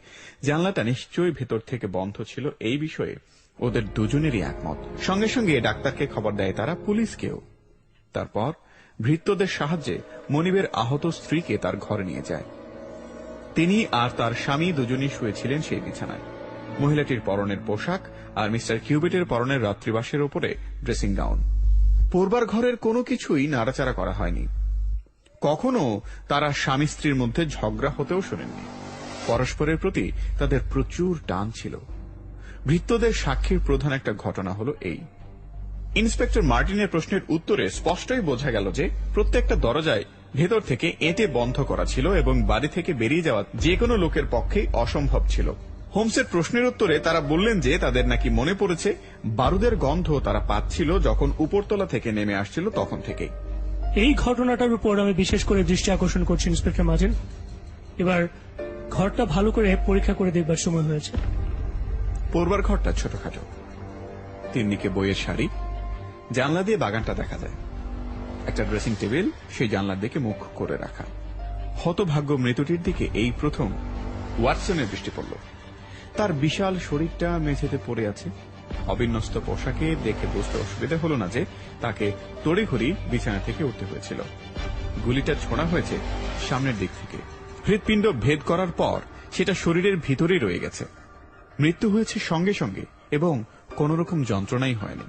জানলাটা নিশ্চয়ই ভেতর থেকে বন্ধ ছিল, এই বিষয়ে ওদের দুজনেরই একমত। সঙ্গে সঙ্গে ডাক্তারকে খবর দেয় তারা, পুলিশকেও। তারপর ভৃত্যদের সাহায্যে মনিবের আহত স্ত্রীকে তার ঘরে নিয়ে যায়। তিনি আর তার স্বামী দুজনেই শুয়েছিলেন সেই বিছানায়। মহিলাটির পরনের পোশাক আর মিস্টার কিউবিটের পরনের রাত্রিবাসের উপরে ড্রেসিং গাউন। পড়বার ঘরের কোনো কিছুই নাড়াচাড়া করা হয়নি। কখনো তারা স্বামী স্ত্রীর মধ্যে ঝগড়া হতেও শোনেননি। পরস্পরের প্রতি তাদের প্রচুর টান ছিল। ভৃত্যদের সাক্ষীর প্রধান একটা ঘটনা হলো এই। ইন্সপেক্টর মার্টিনের প্রশ্নের উত্তরে স্পষ্টই বোঝা গেল যে প্রত্যেকটা দরজায় ভেতর থেকে এঁটে বন্ধ করা ছিল এবং বাড়ি থেকে বেরিয়ে যাওয়া যে কোনো লোকের পক্ষেই অসম্ভব ছিল। হোমসের প্রশ্নের উত্তরে তারা বললেন যে তাদের নাকি মনে পড়েছে বারুদের গন্ধ তারা পাচ্ছিল যখন উপরতলা থেকে নেমে আসছিল তখন থেকেই। এই ঘটনাটার উপর আমি বিশেষ করে দৃষ্টি আকর্ষণ করছি ইন্সপেক্টর মার্টিন। এবার ঘরটা ভালো করে পরীক্ষা করে দেখবার সময় হয়েছে। পূর্বার ঘরটা ছোটখাটো, তিন দিকে বইয়ের শাড়ি, জানলা দিয়ে বাগানটা দেখা যায়। একটা ড্রেসিং টেবিল সেই জানলার দিকে মুখ করে রাখা। হতভাগ্য মৃতটির দিকে এই প্রথম ওয়াটসনের দৃষ্টি পড়ল। তার বিশাল শরীরটা মেঝেতে পড়ে আছে। অবিন্যস্ত পোশাকে দেখে বুঝতে অসুবিধা হল না যে তাকে তড়িঘড়ি বিছানা থেকে উঠতে হয়েছিল। গুলিটা ছোঁড়া হয়েছে সামনের দিক থেকে। হৃৎপিণ্ড ভেদ করার পর সেটা শরীরের ভিতরেই রয়ে গেছে। মৃত্যু হয়েছে সঙ্গে সঙ্গে এবং কোন রকম যন্ত্রণাই হয়নি।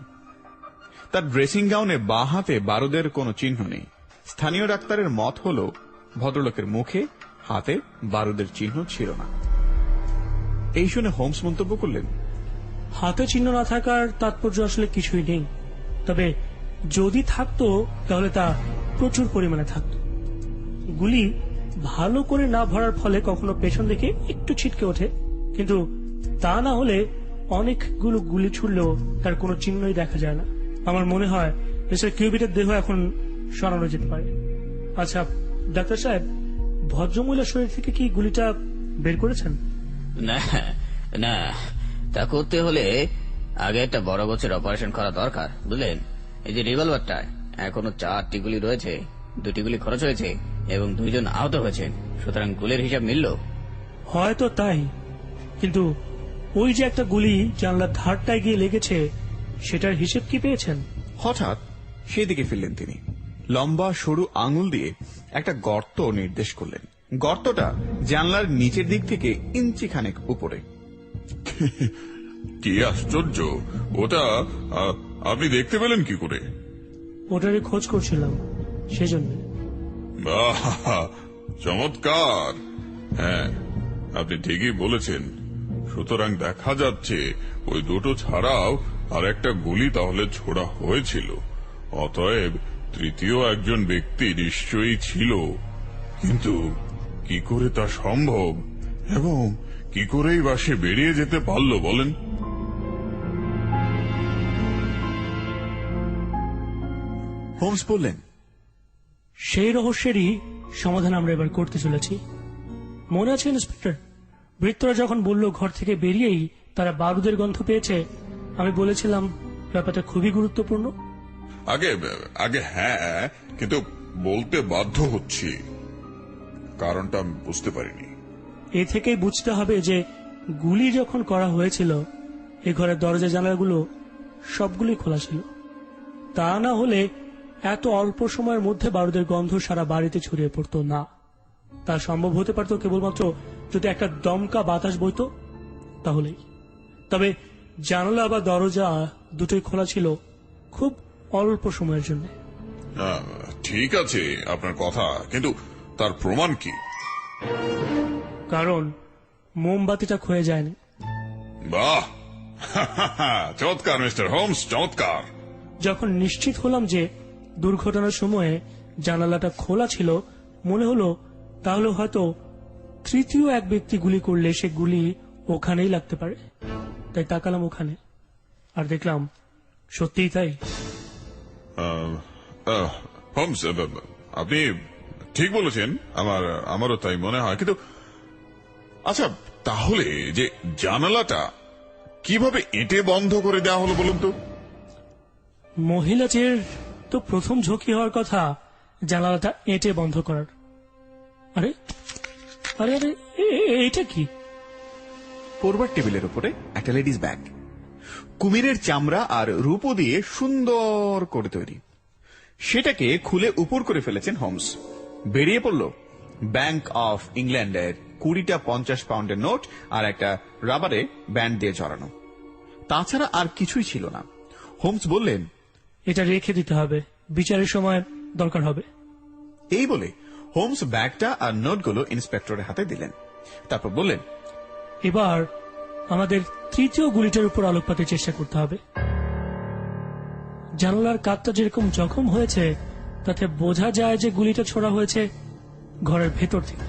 তার ড্রেসিং গাউনে বাঁ হাতে বারুদের কোনো চিহ্ন নেই। স্থানীয় ডাক্তারের মত হল ভদ্রলোকের মুখে হাতে বারুদের চিহ্ন ছিল না। এই শুনে হোমস মন্তব্য করলেন, হাতে চিহ্ন না থাকার তাৎপর্য আসলে কিছুই নেই, তবে যদি থাকতো তাহলে তা প্রচুর পরিমাণে থাকত। গুলি ভালো করে না ভরার ফলে কখনো পেছন দিকে একটু ছিটকে ওঠে, কিন্তু তা না হলে অনেকগুলো গুলি ছুড়লেও তার কোনো চিহ্নই দেখা যায় না। আমার মনে হয় মিস্টার কিউবিটের দেহ এখন সরানো যেতে পারে। আচ্ছা ডাক্তার সাহেব, ভদ্রমহিলার শরীর থেকে কি গুলিটা বের করেছেন? না না, তা করতে হলে আগে একটা বড় গোছের অপারেশন করা দরকার, বুঝলেন। এই যে রিভলভারটা, এখনো 4টি গুলি রয়েছে, 2টি গুলি খরচ হয়েছে এবং 2 জন আহত হয়েছেন, সুতরাং গুলির হিসাব মিলল। হয়তো তাই, কিন্তু ওই যে একটা গুলি জানলার ধারটায় গিয়ে লেগেছে, সেটার হিসেব কি পেয়েছেন? হঠাৎ সেই দিকে ফিরলেন তিনি। লম্বা সরু আঙুল দিয়ে একটা গর্ত নির্দেশ করলেন। গর্তটা জানলার নিচের দিক থেকে ইঞ্চি খানেক উপরে। কি আশ্চর্য! ওটা আপনি দেখতে পেলেন কি করে? ওটারই খোঁজ করছিলাম, সেজন্য। বাহ, চমৎকার! হ্যাঁ, আপনি ঠিকই বলেছেন। সুতরাং দেখা যাচ্ছে ওই দুটো ছাড়াও আর একটা গুলি তাহলে ছোড়া হয়েছিল। অতএব তৃতীয় একজন ব্যক্তি নিশ্চয়ই ছিল, কিন্তু কি করে তা সম্ভব এবং কি করেই বা সে বেরিয়ে যেতে পারল বলেন? হোমস বললেন, সেই রহস্যেরই সমাধান আমরা এবার করতে চলেছি। মনে আছে ইন্সপেক্টর, বৃত্তরা যখন বলল ঘর থেকে বেরিয়েই তারা বারুদের গন্ধ পেয়েছে, আমি বলেছিলাম ব্যাপারটা খুবই গুরুত্বপূর্ণ। আগে হ্যাঁ, কিন্তু বলতে বাধ্য হচ্ছি, কারণটা আমি বুঝতে পারিনি। এ থেকেই বুঝতে হবে যে গুলি যখন করা হয়েছিল এ ঘরের দরজা জানালাগুলো সবগুলি খোলা ছিল। তা না হলে এত অল্প সময়ের মধ্যে বারুদের গন্ধ সারা বাড়িতে ছড়িয়ে পড়তো না। তা সম্ভব হতে পারত কেবলমাত্র যদি একটা দমকা বাতাস বইতো, তাহলেই। তবে জানালা বা দরজা দুটোই খোলা ছিল খুব অল্প সময়ের জন্য। ঠিক আছে আপনার কথা, কিন্তু তার প্রমাণ কি? কারণ মোমবাতিটা ক্ষয়ে যায়নি। বাহ, চমৎকার মিস্টার হোমস, চমৎকার। যখন নিশ্চিত হলাম যে দুর্ঘটনার সময়ে জানালাটা খোলা ছিল, মনে হলো তাহলে হয়তো তৃতীয় এক ব্যক্তি গুলি করলে সে গুলি ওখানেই লাগতে পারে। তাই তাকালাম ওখানে, আর দেখলাম সত্যিই তাই। হোমস, আপনি ঠিক বলেছেন, আমারও তাই মনে হয়। কিন্তু আচ্ছা, তাহলে যে জানালাটা কিভাবে এঁটে বন্ধ করে দেওয়া হলো বলুন তো? মহিলাদের তো প্রথম ঝুঁকি হওয়ার কথা জানালাটা এঁটে বন্ধ করার। আরে আরে আরে, এটা কি? পড়বার টেবিলের উপরে একটা লেডিস ব্যাগ, কুমিরের চামড়া আর রূপো দিয়ে সুন্দর করে তৈরি। সেটাকে খুলে উপর করে ফেলেছেন হোমস। বেরিয়ে পড়ল ব্যাংক অফ ইংল্যান্ডের 20টা 50 পাউন্ডের নোট আর একটা রাবারে ব্যান্ড দিয়ে জড়ানো। তাছাড়া আর কিছুই ছিল না। হোমস বললেন, এটা রেখে দিতে হবে, বিচারের সময় দরকার হবে। এই বলে হোমস ব্যাগটা আর নোটগুলো ইন্সপেক্টরের হাতে দিলেন। তারপর বললেন, এবার আমাদের তৃতীয় গুলিটার উপর আলোকপাতের চেষ্টা করতে হবে। জানালার কাঠটা যেরকম জখম হয়েছে তাতে বোঝা যায় যে গুলিটা ছোড়া হয়েছে ঘরের ভেতর থেকে।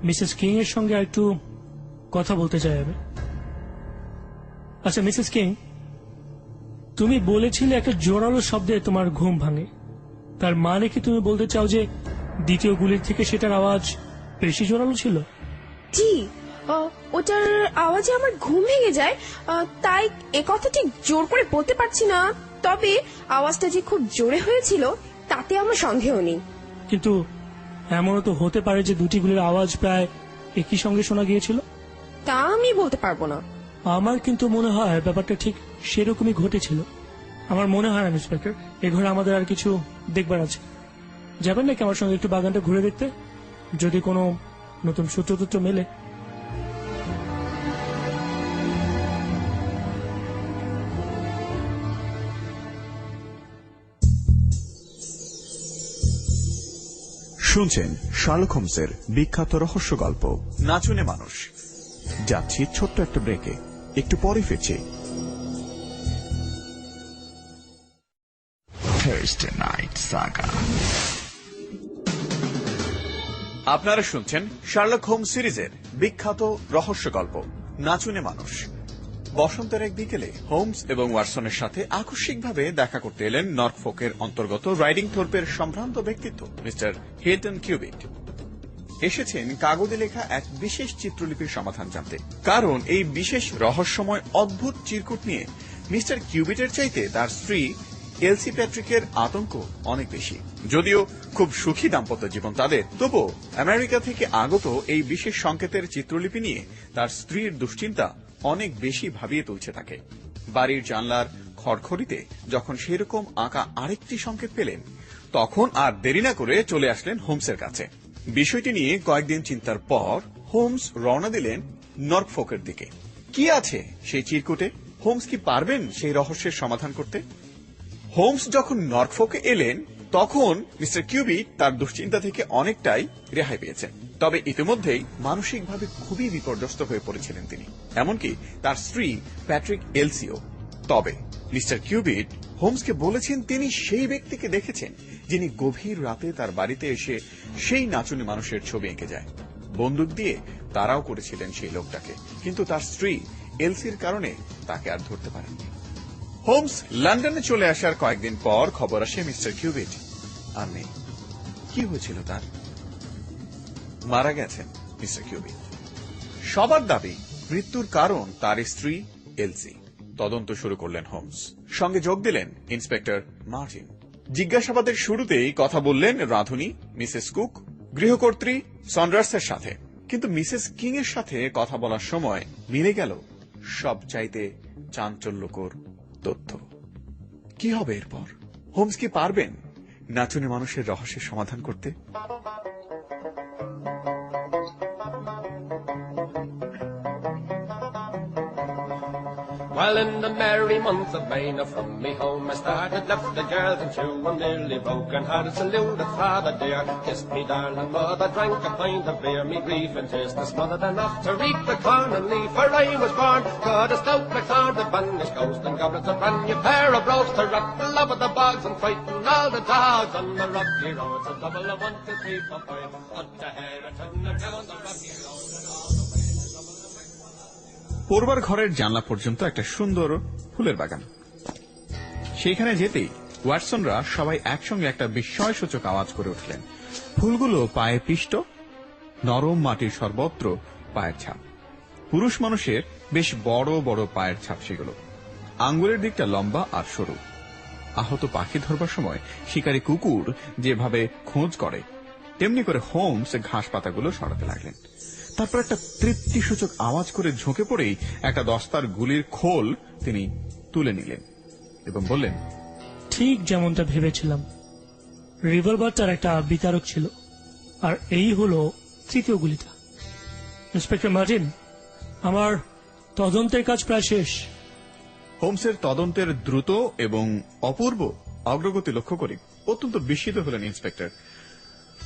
মিসেস কিং এর সঙ্গে একটু কথা বলতে চাই আমি। আচ্ছা মিসেস কিং, তুমি বলেছিলে একটা জোরালো শব্দে তোমার ঘুম ভাঙে, তার মানে কি তুমি বলতে চাও যে দ্বিতীয় গুলির থেকে সেটার আওয়াজ বেশি জোরালো ছিল? জি, ওটার আওয়াজে আমার ঘুম ভেঙে যায়, তাই একথা ঠিক জোর করে বলতে পারছি না। তবে আওয়াজটা যে খুব জোরে হয়েছিল তাতে আমার সন্দেহ নেই। কিন্তু এমনও তো হতে পারে যে দুটি গুলির আওয়াজ প্রায় একই সঙ্গে শোনা গিয়েছিল। তা আমি বলতে পারবো না। আমার কিন্তু মনে হয় ব্যাপারটা ঠিক সেরকমই ঘটেছিল। আমার মনে হয় না ইন্সপেক্টর, এ ঘরে আমাদের আর কিছু দেখবার আছে। যাবেন নাকি আমার সঙ্গে একটু বাগানটা ঘুরে দেখতে, যদি কোনো নতুন সূত্র মেলে? শুনছেন শার্লক হোমসের বিখ্যাত রহস্য গল্প নাচুনে মানুষ। যাচ্ছি ছোট্ট একটা ব্রেকে, একটু পরে ফিরছি। Thursday Night Saga। আপনারা শুনছেন শার্লক হোমস সিরিজের বিখ্যাত রহস্য গল্প নাচুনে মানুষ। বসন্তের এক বিকেলে হোমস এবং ওয়াটসনের সাথে আকস্মিকভাবে দেখা করতে এলেন নর্ফোকের অন্তর্গত রাইডিং থোর্পের সম্ভ্রান্ত ব্যক্তিত্ব মিস্টার হিল্টন কিউবিট। এসেছেন কাগজে লেখা এক বিশেষ চিত্রলিপির সমাধান জানতে, কারণ এই বিশেষ রহস্যময় অদ্ভুত চিরকুট নিয়ে মিস্টার কিউবিটের চাইতে তার স্ত্রী এলসি প্যাট্রিকের আতঙ্ক অনেক বেশি। যদিও খুব সুখী দাম্পত্য জীবন তাদের, তবুও আমেরিকা থেকে আগত এই বিশেষ সংকেতের চিত্রলিপি নিয়ে তার স্ত্রীর দুশ্চিন্তা অনেক বেশি ভাবিয়ে তুলছে তাকে। বাড়ির জানলার খড়খড়িতে যখন সেরকম আঁকা আরেকটি সংকেত পেলেন, তখন আর দেরি না করে চলে আসলেন হোমসের কাছে। বিষয়টি নিয়ে কয়েকদিন চিন্তার পর হোমস রওনা দিলেন নর্ফোকের দিকে। কি আছে সেই চিরকুটে? হোমস কি পারবেন সেই রহস্যের সমাধান করতে? হোমস যখন নর্ফোকে এলেন তখন মিস্টার কিউবিট তার দুশ্চিন্তা থেকে অনেকটাই রেহাই পেয়েছেন। তবে ইতিমধ্যেই মানসিকভাবে খুবই বিপর্যস্ত হয়ে পড়েছিলেন তিনি, এমনকি তার স্ত্রী প্যাট্রিক এলসিও। তবে মিস্টার কিউবিট হোমসকে বলেছেন তিনি সেই ব্যক্তিকে দেখেছেন যিনি গভীর রাতে তার বাড়িতে এসে সেই নাচুনি মানুষের ছবি এঁকে যায়। বন্দুক দিয়ে তারাও করেছিলেন সেই লোকটাকে, কিন্তু তার স্ত্রী এলসির কারণে তাকে আর ধরতে পারেননি। হোমস লন্ডনে চলে আসার কয়েকদিন পর খবর আসে মিস্টার কিউবিট আর নেই। কি হয়েছিল তার? মারা গেছেন মিস্টার কিউবিট। সবার দাবি মৃত্যুর কারণ তার স্ত্রী এলসি। তদন্ত শুরু করলেন হোমস, সঙ্গে যোগ দিলেন ইন্সপেক্টর মার্টিন। জিজ্ঞাসাবাদের শুরুতেই কথা বললেন রাঁধুনি মিসেস কুক, গৃহকর্ত্রী সন্ডার্সের সাথে, কিন্তু মিসেস কিং এর সাথে কথা বলার সময় মিলে গেল সবচাইতে চাঞ্চল্যকর তথ্য। কি হবে এরপর? হোমস কি পারবেন নাচুনে মানুষের রহস্যের সমাধান করতে? Well, in the merry month of May, now from me home I started, left the girls and two and nearly broken hearted, saluted father dear, kissed me darling mother, drank a pint of beer, me grief and tears to smothered enough to reap the corn and leaf, for I was born, God a stout McLeod, the banished ghost, and goblets a brand new pair of brogues to rock the love of the bogs and frighten all the dogs on the rocky roads, a double of 1, 2, 3, 4, 5, up to head, a turn down the rocky roads and all the way. পূর্বার ঘরের জানলা পর্যন্ত একটা সুন্দর ফুলের বাগান। সেখানে যেতেই ওয়াটসনরা সবাই একসঙ্গে একটা বিস্ময়সূচক আওয়াজ করে উঠলেন। ফুলগুলো পায়ে পিষ্ট, নরম মাটির সর্বত্র পায়ের ছাপ। পুরুষ মানুষের বেশ বড় বড় পায়ের ছাপ সেগুলো। আঙ্গুলের দিকটা লম্বা আর সরু। আহত পাখি ধরবার সময় শিকারী কুকুর যেভাবে খোঁজ করে, তেমনি করে হোমস ঘাস পাতাগুলো সরাতে লাগলেন। তারপর একটা তৃপ্তিসূচক আওয়াজ করে ঝুঁকে পড়েই একটা দস্তার গুলির খোল তিনি তুলে নিলেন এবং বললেন, ঠিক যেমনটা ভেবেছিলাম, রিভলভারটার একটা বিতারক ছিল, আর এই হলো তৃতীয় গুলিটা। ইন্সপেক্টর মার্টিন, আমার তদন্তের কাজ প্রায় শেষ। হোমসের তদন্তের দ্রুত এবং অপূর্ব অগ্রগতি লক্ষ্য করে অত্যন্ত বিস্মিত হলেন ইন্সপেক্টর।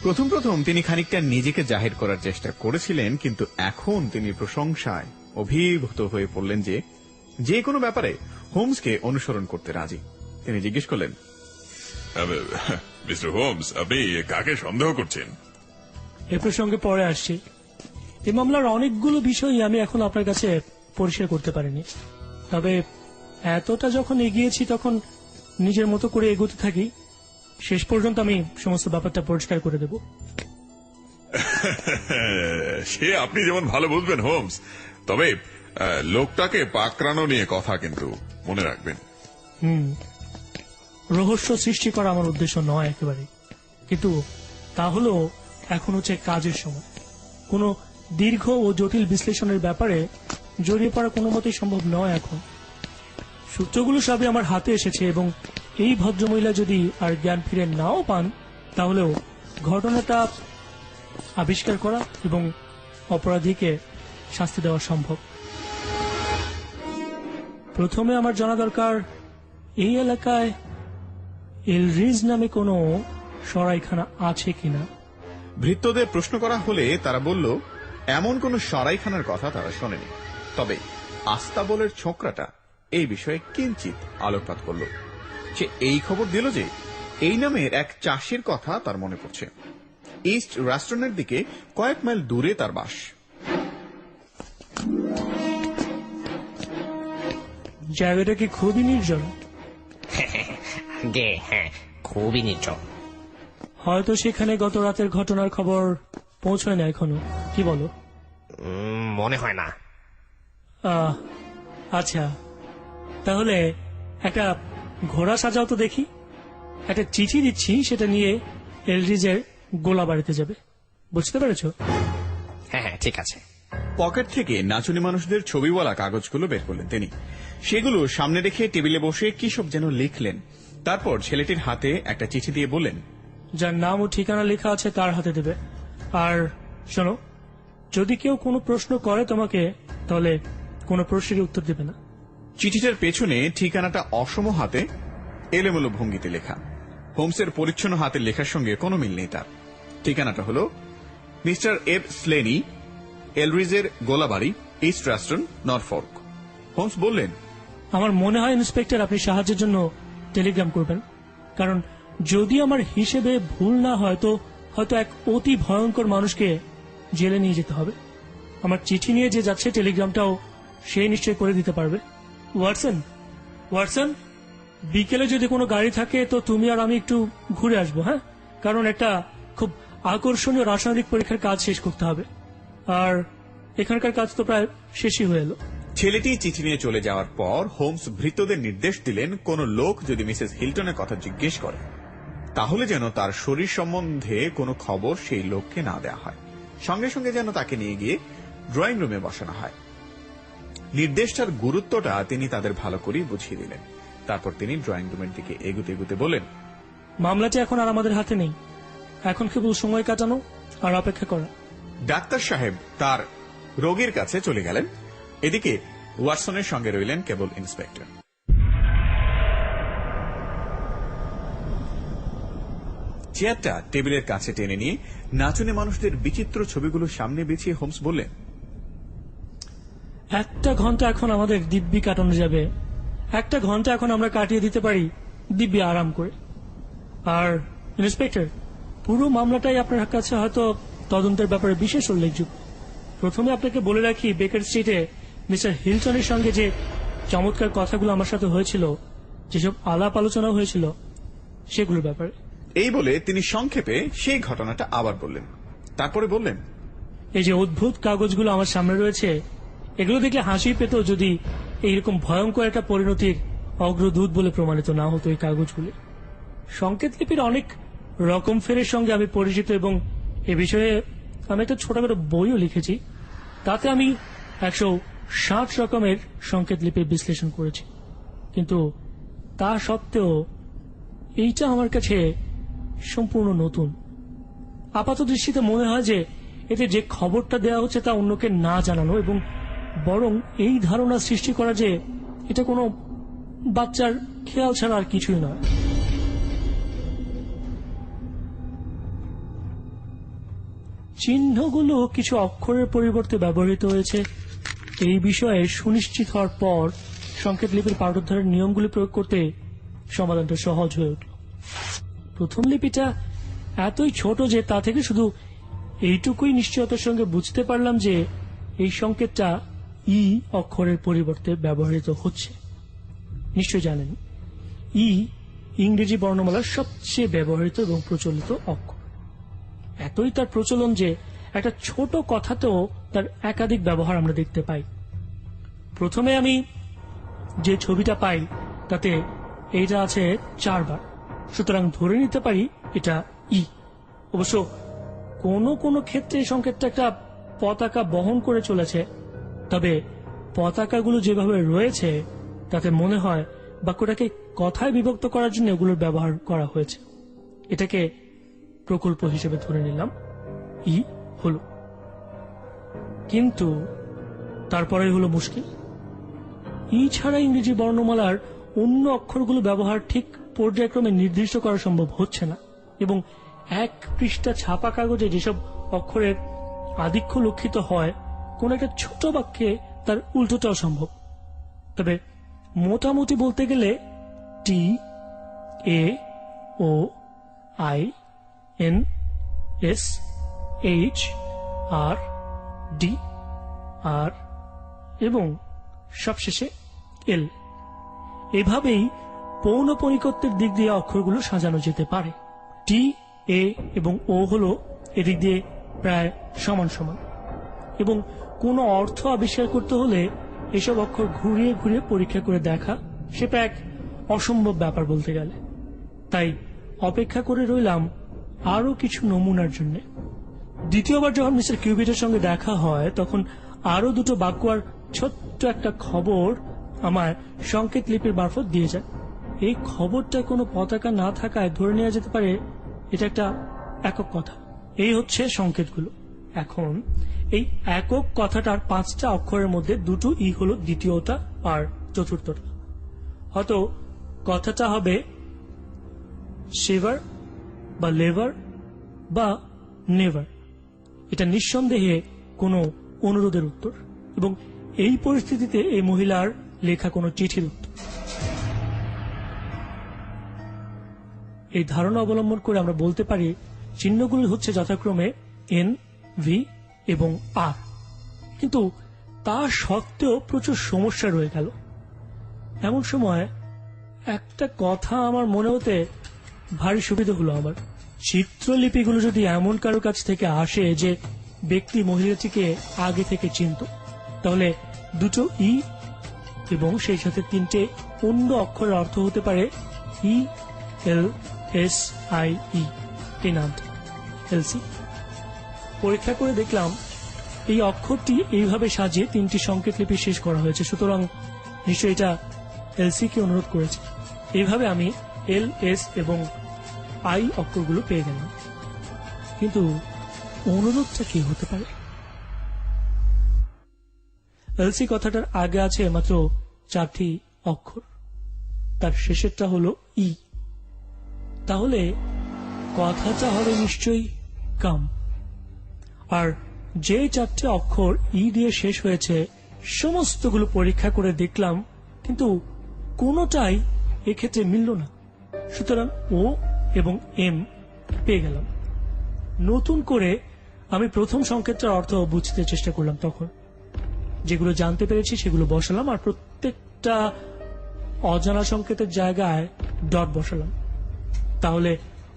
প্রথম প্রথম তিনি খানিকটা নিজেকে জাহির করার চেষ্টা করেছিলেন, কিন্তু এখন তিনি প্রশংসায় অভিভূত হয়ে পড়লেন যে যে কোনো ব্যাপারে হোমসকে অনুসরণ করতে রাজি। তিনি জিজ্ঞেস করলেন, মিস্টার হোমস, আপনি কাকে সন্দেহ করছেন? এ প্রসঙ্গে পরে আসছি। এই মামলার অনেকগুলো বিষয়ই আমি এখন আপনার কাছে পরিষ্কার করতে পারিনি, তবে এতটা যখন এগিয়েছি তখন নিজের মতো করে এগোতে থাকি, শেষ পর্যন্ত আমি সমস্ত ব্যাপারটা পরিষ্কার করে দেব। সে আপনি যেমন ভালো বুঝবেন হোমস, তবে লোকটাকে পাকড়ানো নিয়ে কথা কিন্তু মনে রাখবেন। রহস্য সৃষ্টি করা আমার উদ্দেশ্য নয় একেবারে, কিন্তু তা হলেও এখন হচ্ছে কাজের সময়। কোনো দীর্ঘ ও জটিল বিশ্লেষণের ব্যাপারে জড়িয়ে পড়া কোনো মতেই সম্ভব নয় এখন। সূত্রগুলো সবই আমার হাতে এসেছে এবং এই ভদ্রমহিলা যদি আর জ্ঞান ফিরে নাও পান, তাহলেও ঘটনাটা আবিষ্কার করা এবং অপরাধীকে শাস্তি দেওয়া সম্ভব। প্রথমে আমার জানা দরকার এই এলাকায় এলরিজ নামে কোনো সরাইখানা আছে কিনা। ভৃত্যদের প্রশ্ন করা হলে তারা বলল এমন কোন সরাইখানার কথা তারা শোনেনি, তবে আস্তাবলের ছোকরাটা এই বিষয়ে কিঞ্চিত আলোকপাত করল। সে এই খবর দিল যে এই নামের এক চাষির কথা তার মনে পড়ছে। ইস্ট রাস্টনের দিকে কয়েক মাইল দূরে তার বাস। জায়গাটা কি খুবই নির্জন? হ্যাঁ, খুবই নির্জন। হয়তো সেখানে গত রাতের ঘটনার খবর পৌঁছয় না এখনো, কি বলো? মনে হয় না। আচ্ছা, তাহলে একটা ঘোড়া সাজাও তো দেখি। একটা চিঠি দিচ্ছি, সেটা নিয়ে এলরিজের গোলা বাড়িতে যাবে, বুঝতে পেরেছো? হ্যাঁ, ঠিক আছে। পকেট থেকে নাচুনি মানুষদের ছবিওয়ালা কাগজগুলো বের করলেন তিনি। সেগুলো সামনে রেখে টেবিলে বসে কি সব যেন লিখলেন। তারপর ছেলেটির হাতে একটা চিঠি দিয়ে বললেন, যার নাম ও ঠিকানা লেখা আছে তার হাতে দেবে। আর শোনো, যদি কেউ কোনো প্রশ্ন করে তোমাকে, তাহলে কোনো প্রশ্নের উত্তর দেবে না। চিঠিটার পেছনে ঠিকানাটা অসম হাতে এলোমেলো ভঙ্গিতে লেখা। হোমসের পরিচ্ছন্ন হাতের লেখার সঙ্গে কোনো মিল নেই তার। ঠিকানাটা হল মিস্টার এফ স্লেনি, এলরিজের গোলাবাড়ি, ইস্ট রাস্টন, নরফর্ক। হোমস বললেন, আমার মনে হয় ইন্সপেক্টর আপনি সাহায্যের জন্য টেলিগ্রাম করবেন, কারণ যদি আমার হিসেবে ভুল না হয় তো হয়তো এক অতি ভয়ঙ্কর মানুষকে জেলে নিয়ে যেতে হবে। আমার চিঠি নিয়ে যে যাচ্ছে টেলিগ্রামটাও সে নিশ্চয় করে দিতে পারবে। ওয়াটসন, বিকেলে যদি কোনো গাড়ি থাকে তো তুমি আর আমি একটু ঘুরে আসবো, হ্যাঁ? কারণ একটা খুব আকর্ষণীয় রাসায়নিক পরীক্ষার কাজ শেষ করতে হবে, আর এখানকার কাজ তো প্রায় শেষই হয়ে এলো। ছেলেটি চিঠি নিয়ে চলে যাওয়ার পর হোমস ভৃত্যদের নির্দেশ দিলেন, কোন লোক যদি মিসেস হিল্টনের কথা জিজ্ঞেস করে তাহলে যেন তার শরীর সম্বন্ধে কোনো খবর সেই লোককে না দেওয়া হয়। সঙ্গে সঙ্গে যেন তাকে নিয়ে গিয়ে ড্রয়িং রুমে বসানো হয়। নির্দেশটার গুরুত্বটা তিনি তাদের ভালো করেই বুঝিয়ে দিলেন। তারপর তিনি ড্রয়িং রুমের দিকে এগুতে এগুতে বলেন, মামলাটি এখন আর আমাদের হাতে নেই, এখন কেবল সময় কাটানো আর অপেক্ষা করা। ডাক্তার সাহেব তার রোগীর কাছে চলে গেলেন। এদিকে ওয়াটসনের সঙ্গে রইলেন কেবল ইন্সপেক্টর। চেয়ারটা টেবিলের কাছে টেনে নিয়ে নাচুনে মানুষদের বিচিত্র ছবিগুলো সামনে বিছিয়ে হোমস বললেন, 1 ঘন্টা এখন আমাদের দিব্যি কাটানো যাবে। 1 ঘন্টা এখন আমরা কাটিয়ে দিতে পারি দিব্যি আরাম করে। আর ইন্সপেক্টর, পুরো মামলাটাই আপনার কাছে হয়তো তদন্তের ব্যাপারে বিশেষ উল্লেখযোগ্য। প্রথমে আপনাকে বলে রাখি, বেকার স্ট্রিটে মিস্টার হিলটনের সঙ্গে যে চমৎকার কথাগুলো আমার সাথে হয়েছিল, যেসব আলাপ আলোচনা হয়েছিল, সেগুলোর ব্যাপারে। এই বলে তিনি সংক্ষেপে সেই ঘটনাটা আবার বললেন। তারপরে বললেন, এই যে অদ্ভুত কাগজগুলো আমার সামনে রয়েছে, এগুলো দেখলে হাসি পেত যদি এইরকম ভয়ঙ্কর একটা পরিণতির অগ্রদূত বলে প্রমাণিত না হতো এই কাগজগুলি। সংকেত লিপির অনেক রকম ফেরের সঙ্গে আমি পরিচিত এবং এ বিষয়ে আমি একটা ছোটখাটো বইও লিখেছি। তাতে আমি 160 রকমের সংকেত লিপির বিশ্লেষণ করেছি, কিন্তু তা সত্ত্বেও এইটা আমার কাছে সম্পূর্ণ নতুন। আপাত দৃষ্টিতে মনে হয় যে এতে যে খবরটা দেওয়া হচ্ছে তা অন্যকে না জানানো, এবং বরং এই ধারণা সৃষ্টি করা যে এটা কোনো বাচ্চার খেয়াল ছাড়া আর কিছুই নয়। চিহ্নগুলো কিছু অক্ষরের পরিবর্তে ব্যবহৃত হয়েছে এই বিষয়ে সুনিশ্চিত হওয়ার পর সংকেত লিপির পাঠোদ্ধারের নিয়মগুলি প্রয়োগ করতে সমাধানটা সহজ হয়ে উঠল। প্রথম লিপিটা এতই ছোট যে তা থেকে শুধু এইটুকুই নিশ্চয়তার সঙ্গে বুঝতে পারলাম যে এই সংকেতটা ই অক্ষরের পরিবর্তে ব্যবহৃত হচ্ছে। নিশ্চয় জানেন ই ইংরেজি বর্ণমালার সবচেয়ে ব্যবহৃত এবং প্রচলিত অক্ষর। এতই তার প্রচলন যে একটা ছোট কথাতেও তার একাধিক ব্যবহার আমরা দেখতে পাই। প্রথমে আমি যে ছবিটা পাই তাতে এইটা আছে 4 বার, সুতরাং ধরে নিতে পারি এটা ই। অবশ্য কোনো কোনো ক্ষেত্রে এই সংকেতটা একটা পতাকা বহন করে চলেছে, তবে পতাকাগুলো যেভাবে রয়েছে তাতে মনে হয় বাক্যটাকে কথায় বিভক্ত করার জন্য এগুলোর ব্যবহার করা হয়েছে। এটাকে প্রকল্প হিসেবে ধরে নিলাম ই হলো। কিন্তু তারপরেই হলো মুশকিল। ই ছাড়া ইংরেজি বর্ণমালার অন্য অক্ষরগুলো ব্যবহার ঠিক পর্যায়ক্রমে নির্দিষ্ট করা সম্ভব হচ্ছে না, এবং এক পৃষ্ঠা ছাপা কাগজে যেসব অক্ষরের আধিক্য লক্ষিত হয় কোন একটা ছোট বাক্যে তার উল্টোটাও সম্ভব। তবে মোটামুটি বলতে গেলে T, A, O, I, N, S, H, R, D, আর এবং সবশেষে এল, এভাবেই পৌনঃপুনিকত্বের দিক দিয়ে অক্ষরগুলো সাজানো যেতে পারে। টি, এ এবং ও হলো এদিক দিয়ে প্রায় সমান সমান, এবং কোনো অর্থ আবিষ্কার করতে হলে এসব অক্ষর ঘুরিয়ে ঘুরিয়ে পরীক্ষা করে দেখা সে প্রায় এক অসম্ভব ব্যাপার বলতে গেলে। তাই অপেক্ষা করে রইলাম আরো কিছু নমুনার জন্য। দ্বিতীয়বার যখন মিস্টার কিউবিটের সঙ্গে দেখা হয় তখন আরো দুটো বাক্য আর ছোট্ট একটা খবর আমার সংকেত লিপির মারফত দিয়ে যায়। এই খবরটায় কোনো পতাকা না থাকায় ধরে নেওয়া যেতে পারে এটা একটা একক কথা। এই হচ্ছে সংকেতগুলো। এখন এই একক কথাটার 5টা অক্ষরের মধ্যে দুটো ই হলো দ্বিতীয়টা আর চতুর্থটা। হয়তো কথাটা হবে সেভার বা লেভার বা নেভার। এটা নিঃসন্দেহে কোনো অনুরোধের উত্তর, এবং এই পরিস্থিতিতে এই মহিলার লেখা কোনো চিঠির উত্তর। এই ধারণা অবলম্বন করে আমরা বলতে পারি চিহ্নগুলি হচ্ছে যথাক্রমে এন, ভি এবং আর। কিন্তু তা সত্ত্বেও প্রচুর সমস্যা রয়ে গেল। এমন সময় একটা কথা আমার মনে হতে ভারী সুবিধা হলো আমার। চিত্রলিপিগুলো যদি এমন কারো কাছ থেকে আসে যে ব্যক্তি মহিলাটিকে আগে থেকে চিনত, তাহলে দুটো ই এবং সেই সাথে 3টে অন্য অক্ষরের অর্থ হতে পারে ই, এল, এস, আই, ই। এই নামটা এলসি। পরীক্ষা করে দেখলাম এই অক্ষরটি এইভাবে সাজিয়ে 3টি সংকেত লিপি শেষ করা হয়েছে, সুতরাং নিশ্চয়ই এটা এলসি কে অনুরোধ করেছে। এইভাবে আমি এল, এস এবং আই অক্ষরগুলো পেয়ে গেলাম। কিন্তু অনুরোধটা কি হতে পারে? এলসি কথাটার আগে আছে মাত্র 4টি অক্ষর, তার শেষেরটা হলো ই। তাহলে কথাটা হবে নিশ্চয়ই কাম। আর যে 4টে অক্ষর ই দিয়ে শেষ হয়েছে সমস্তগুলো পরীক্ষা করে দেখলাম, কিন্তু কোনোটাই এক্ষেত্রে মিলল না। সুতরাং ও এবং এম পেয়ে গেলাম। নতুন করে আমি প্রথম সংকেতটার অর্থ বুঝতে চেষ্টা করলাম। তখন যেগুলো জানতে পেরেছি সেগুলো বসালাম, আর প্রত্যেকটা অজানা সংকেতের জায়গায় ডট বসালাম। তাহলে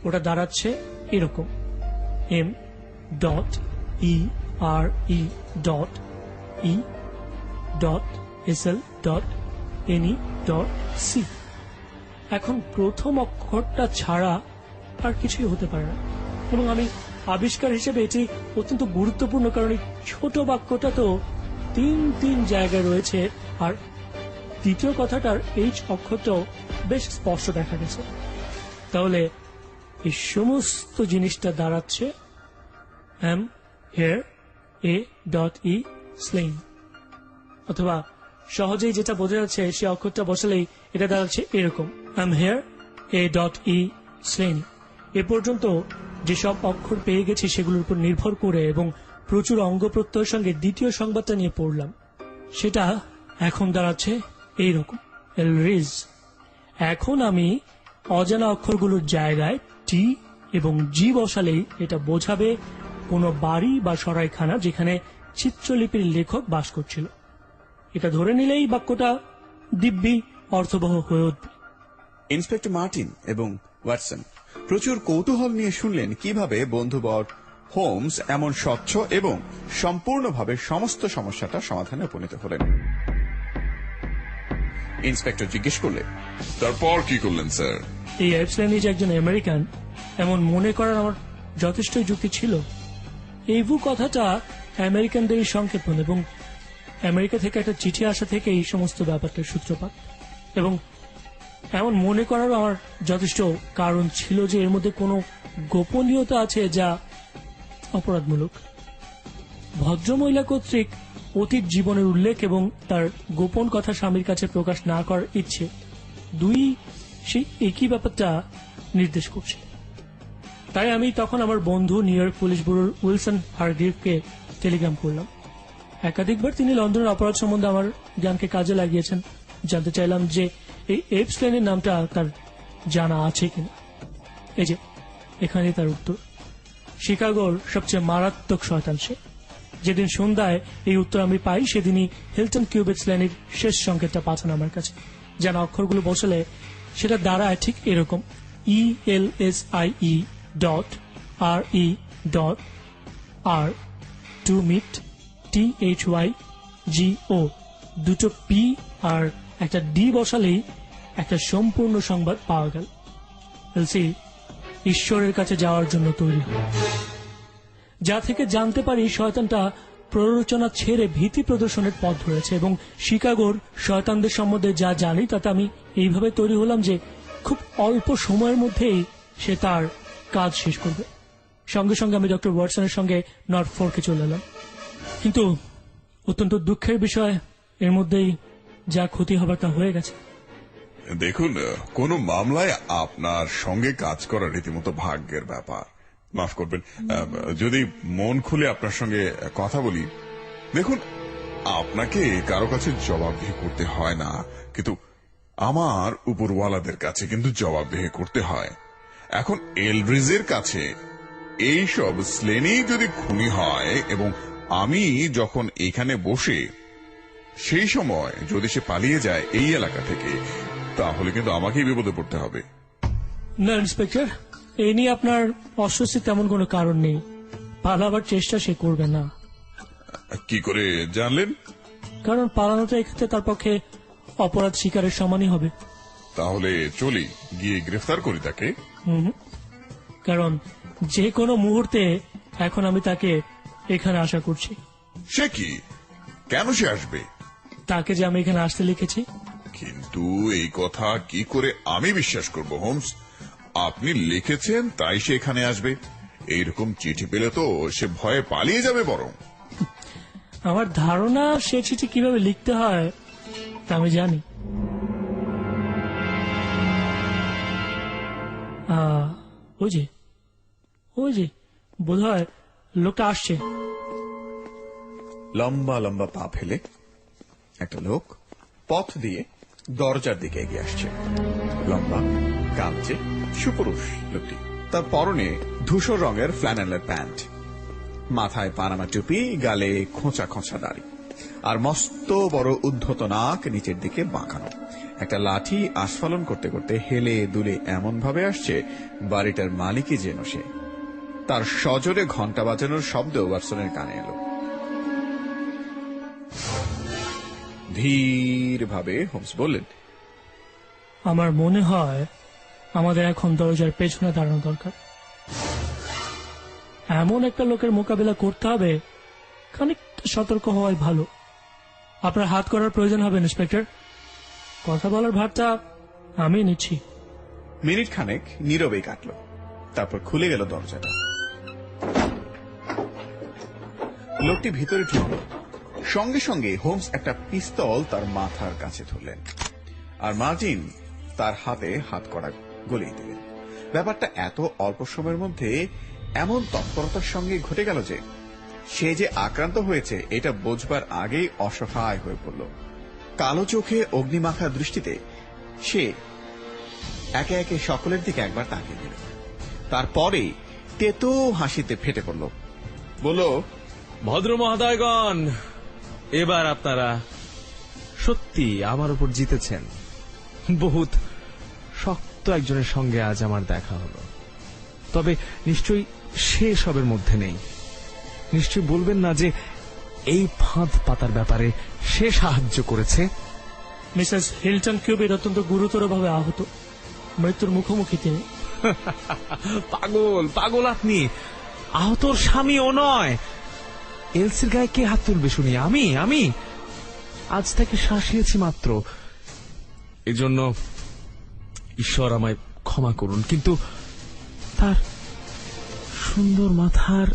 ওটা দাঁড়াচ্ছে এরকম: M dot E R E dot E dot S L dot N E dot C. এখন প্রথম অক্ষরটা ছাড়া আর কিছুই হতে পারে না, এবং আমি আবিষ্কার হিসেবে এটি অত্যন্ত গুরুত্বপূর্ণ, কারণ এই ছোট বাক্যটা তো 3 জায়গায় রয়েছে, আর দ্বিতীয় কথাটার এইচ অক্ষরটাও বেশ স্পষ্ট দেখা গেছে। তাহলে এই সমস্ত জিনিসটা দাঁড়াচ্ছে M here A dot E স্লেইন, অথবা সহজেই যেটা বোঝা যাচ্ছে সে অক্ষরটা বসালেই এটা দাঁড়াচ্ছে এরকম: I am here A dot E Slaney. এ পর্যন্ত যেসব অক্ষর পেয়ে গেছি সেগুলোর উপর নির্ভর করে এবং প্রচুর অঙ্গ প্রত্যয়ের সঙ্গে দ্বিতীয় সংবাদটা নিয়ে পড়লাম। সেটা এখন দাঁড়াচ্ছে এইরকম, এলরিজ। এখন আমি অজানা অক্ষরগুলোর জায়গায় টি এবং জি বসালেই এটা বোঝাবে কোনো বাড়ি বা সরাইখানা যেখানে চিত্রলিপির লেখক বাস করছিল। এটা ধরে নিলেই বাক্যটা দিব্যি অর্থবহ হয়ে উঠবে। ইন্সপেক্টর মার্টিন এবং ওয়াটসন প্রচুর কৌতূহল নিয়ে শুনলেন কিভাবে বন্ধুবর হোমস এমন স্বচ্ছ এবং সম্পূর্ণভাবে সমস্ত সমস্যাটা সমাধানে উপনীত হলেন। ইন্সপেক্টর জিজ্ঞেস করলেন, তারপর কি করলেন স্যার? এই এপসলেনি যে একজন আমেরিকান এমন মনে করার আমার যথেষ্টই যুক্তি ছিল। এইভু কথাটা আমেরিকানদেরই সংক্ষেপণ এবং আমেরিকা থেকে একটা চিঠি আসা থেকে এই সমস্ত ব্যাপারটার সূত্রপাত, এবং এমন মনে করারও আমার যথেষ্ট কারণ ছিল যে এর মধ্যে কোনো গোপনীয়তা আছে যা অপরাধমূলক। ভদ্রমহিলা কর্তৃক অতীত জীবনের উল্লেখ এবং তার গোপন কথা স্বামীর কাছে প্রকাশ না করার ইচ্ছে দুই সেই একই ব্যাপারটা নির্দেশ করছে। তাই আমি তখন আমার বন্ধু নিউ ইয়র্ক পুলিশ ব্যুরোর উইলসন হারগ্রিভকে টেলিগ্রাম করলাম। একাধিকবার তিনি লন্ডনের অপরাধ সম্বন্ধে আমার জ্ঞানকে কাজে লাগিয়েছেন। জানতে চাইলাম যে এই এপসলেনের নামটা তার জানা আছে কিনা। এই যে এখানে তার উত্তর, শিকাগোর সবচেয়ে মারাত্মক শয়তান সে। যেদিন সন্ধ্যায় এই উত্তর আমি পাই সেদিনই হিলটন কিউবেট স্ল্যানির শেষ সংকেতটা পাঠান আমার কাছে। জানা অক্ষরগুলো বসলে সেটা দাঁড়ায় ঠিক এরকম, ELSIE.RE.R টু মিট THYGO, দুটো পি আর একটা ডি বসালেই একটা সম্পূর্ণ সংবাদ পাওয়া গেল। এলসি ঈশ্বরের কাছে যাওয়ার জন্য তৈরি হয়। যা থেকে জানতে পারি শয়তানটা প্ররোচনা ছেড়ে ভীতি প্রদর্শনের পথ ধরেছে, এবং শিকাগোর শয়তানদের সম্বন্ধে যা জানি তাতে আমি এইভাবে তৈরি হলাম যে খুব অল্প সময়ের মধ্যেই সে তার কাজ শেষ করবে। সঙ্গে সঙ্গে আমি ডক্টর ওয়াটসনের সঙ্গে নর্থফোর্কে চলে এলাম। কিন্তু অত্যন্ত দুঃখের বিষয়, এর মধ্যেই যা ক্ষতি হবার তা হয়ে গেছে। দেখুন, কোন মামলায় আপনার সঙ্গে কাজ করা রীতিমতো ভাগ্যের ব্যাপার। মাফ করবেন, যদি মন খুলে আপনার সঙ্গে কথা বলি। দেখুন, আপনাকে কারো কাছে জবাবদিহি করতে হয় না, কিন্তু আমার উপরওয়ালাদের কাছে কিন্তু জবাবদিহি করতে হয়। এখন এলরিজের কাছে এইসব স্লেনি যদি খুনি হয় এবং আমি যখন এখানে বসে সেই সময় যদি সে পালিয়ে যায় এই এলাকা থেকে, তাহলে কিন্তু আমাকেই বিপদে পড়তে হবে। না ইন্সপেক্টর, এই নিয়ে আপনার অস্বস্তি তেমন কোনো কারণ নেই। পালাবার চেষ্টা সে করবে না। কি করে জানলেন? কারণ পালানোটা এক্ষেত্রে তার পক্ষে অপরাধ শিকারের সমানই হবে। তাহলে চলি, গিয়ে গ্রেফতার করি তাকে। কারণ যে কোনো মুহূর্তে এখন আমি তাকে এখানে আশা করছি। সে কি? কেন সে আসবে? তাকে যে আমি এখানে আসতে লিখেছি। কিন্তু এই কথা কি করে আমি বিশ্বাস করব হোমস? আপনি লিখেছেন তাই সে এখানে আসবে? এইরকম চিঠি পেলে তো সে ভয়ে পালিয়ে যাবে বরং। আমার ধারণা সে চিঠি কিভাবে লিখতে হয় তা আমি জানি। ওই যে বোধ হয় লোকটা আসছে। লম্বা লম্বা পা ফেলে একটা লোক পথ দিয়ে দরজার দিকে এগিয়ে আসছে। লম্বা, কামচে, সুপুরুষ লোকটি। তার পরনে ধূসর রঙের ফ্ল্যানেলের প্যান্ট, মাথায় পানামা টুপি, গালে খোঁচা খোঁচা দাড়ি, আর মস্ত বড় উদ্ধত নাক নিচের দিকে বাঁকানো। একটা লাঠি আস্ফালন করতে করতে হেলে দুলে এমন ভাবে আসছে বাড়িটার মালিকই যেন সে। তার সজোরে ঘন্টা বাজানোর শব্দ ওয়াটসনের কানে এলো। ধীর ভাবে হোমস বললেন, আমার মনে হয় আমাদের এখন দরজার পেছনে দাঁড়ানো দরকার। এমন একটা লোকের মোকাবিলা করতে হবে, খানিকটা সতর্ক হওয়াই ভালো। আপনার হাত করার প্রয়োজন হবে ইন্সপেক্টর। কথা বলার ভারটা আমি নিচ্ছি। মিনিট খানেক নীরবেই কাটল, তারপর খুলে গেল দরজাটা। লোকটি ভিতরে ঢুকল। সঙ্গে সঙ্গে হোমস একটা পিস্তল তার মাথার কাছে ধরলেন, আর মার্টিন তার হাতে হাত করা গলিয়ে দিলেন। ব্যাপারটা এত অল্প সময়ের মধ্যে এমন তৎপরতার সঙ্গে ঘটে গেল যে সে যে আক্রান্ত হয়েছে এটা বোঝবার আগেই অসহায় হয়ে পড়ল। কালো চোখে অগ্নিমাখা দৃষ্টিতে সে একে একে সকলের দিকে একবার তাকিয়ে দিল, তারপরেই তেতো হাসিতে ফেটে পড়ল। বলল, ভদ্র মহোদয়গণ, এবার আপনারা সত্যি আমার উপর জিতেছেন। বহুত শক্ত একজনের সঙ্গে আজ আমার দেখা হলো, তবে নিশ্চয়ই সে সবের মধ্যে নেই। নিশ্চয়ই বলবেন না যে এই ফাঁদ পাতার ব্যাপারে সে সাহায্য করেছে। মিসেস হিলটন কিউবিট অত্যন্ত গুরুতরভাবে আহত, মৃত্যুর মুখোমুখি তিনি। পাগল পাগল আপনি, আহতর স্বামীও নয়। এলসির গায়ে কে হাত তুলবে শুনি? আমি আমি আজ থেকে শাসিয়েছি মাত্র। এজন্য ঈশ্বর আমায় ক্ষমা করুন, কিন্তু তার সুন্দর মাথার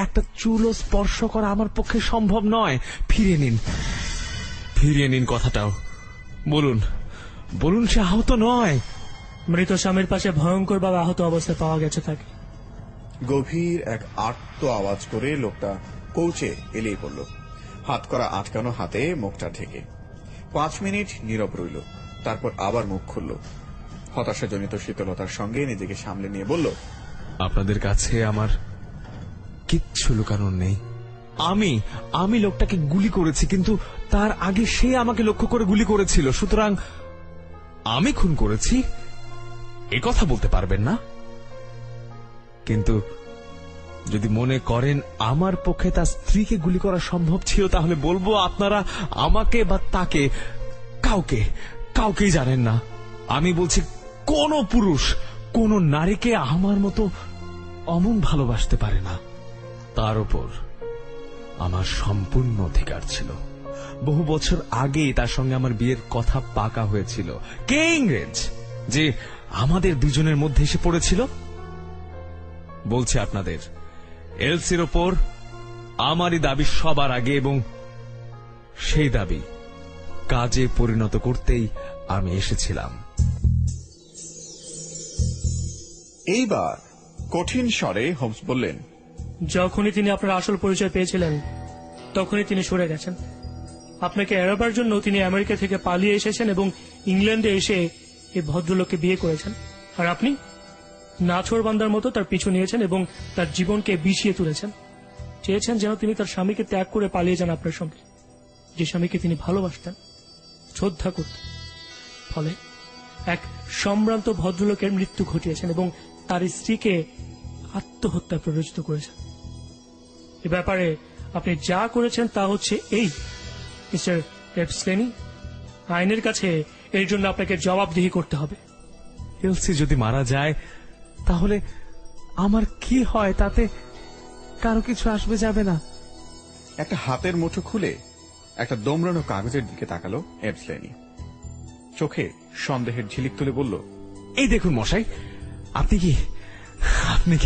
একটা চুলও স্পর্শ করা আমার পক্ষে সম্ভব নয়। ফিরিয়ে নিন কথাটাও। বলুন বলুন, সে আহত নয়। মৃত স্বামীর পাশে ভয়ঙ্করভাবে আহত অবস্থায় পাওয়া গেছে তাকে। গভীর এক আর্ত আওয়াজ করে লোকটা পৌঁছে এলেই পড়ল, হাত করা আটকানো হাতে মুখটা ঢেকে। 5 মিনিট নীরব রইল, তারপর আবার মুখ খুলল। হতাশাজনিত শীতলতার সঙ্গে নিজেকে সামলে নিয়ে বলল, আপনাদের কাছে আমার কিচ্ছু লুকানোর নেই। আমি লোকটাকে গুলি করেছি, কিন্তু তার আগে সে আমাকে লক্ষ্য করে গুলি করেছিল। সুতরাং আমি খুন করেছি এ কথা বলতে পারবেন না। কিন্তু যদি মনে করেন আমার পক্ষে তার স্ত্রীকে গুলি করা সম্ভব ছিল, তাহলে বলবো আপনারা আমাকে বা তাকে কাউকেই জানেন না। আমি বলছি, কোন পুরুষ কোন নারীকে আমার মতো অমন ভালোবাসতে পারে না। তার উপর আমার সম্পূর্ণ অধিকার ছিল। বহু বছর আগে তার সঙ্গে আমার বিয়ের কথা পাকা হয়েছিল। কে ইংরেজ যে আমাদের দুজনের মধ্যে এসে পড়েছিল? বলছি আপনাদের, এলসির ওপর আমারই দাবি সবার আগে, এবং সেই দাবি কাজে পরিণত করতেই আমি এসেছিলাম। এইবার কঠিন স্বরে হোমস বললেন, যখনই তিনি আপনার আসল পরিচয় পেয়েছিলেন তখনই তিনি সরে গেছেন। আপনাকে এড়াবার জন্য তিনি আমেরিকা থেকে পালিয়ে এসেছেন এবং ইংল্যান্ডে এসে এই ভদ্রলোককে বিয়ে করেছেন। আর আপনি নাছোড়বান্দার মতো তার পিছু নিয়েছেন এবং তার জীবনকে বিষিয়ে তুলেছেন। চেয়েছেন যেন তিনি তার স্বামীকে ত্যাগ করে পালিয়ে যান আপনার সঙ্গে, যে স্বামীকে তিনি ভালোবাসতেন, শ্রদ্ধা করতেন। ফলে এক সম্ভ্রান্ত ভদ্রলোকের মৃত্যু ঘটিয়েছেন এবং তার স্ত্রীকে আত্মহত্যায় প্ররোচিত করেছেন। এ ব্যাপারে আপনি যা করেছেন তা হচ্ছে এই, মিস্টার এপস্লেনি, আইনের কাছে এর জন্য আপনাকে জবাবদিহি করতে হবে। এলসি যদি মারা যায় তাহলে আমার কি হয়? তাতে কারো কিছু আসবে যাবে না। একটা হাতের মুঠো খুলে একটা দোমড়ানো কাগজের দিকে তাকালো এপস্লেনি। চোখে সন্দেহের ঝিলিক তুলে বলল, এই দেখুন মশাই, আপনি কি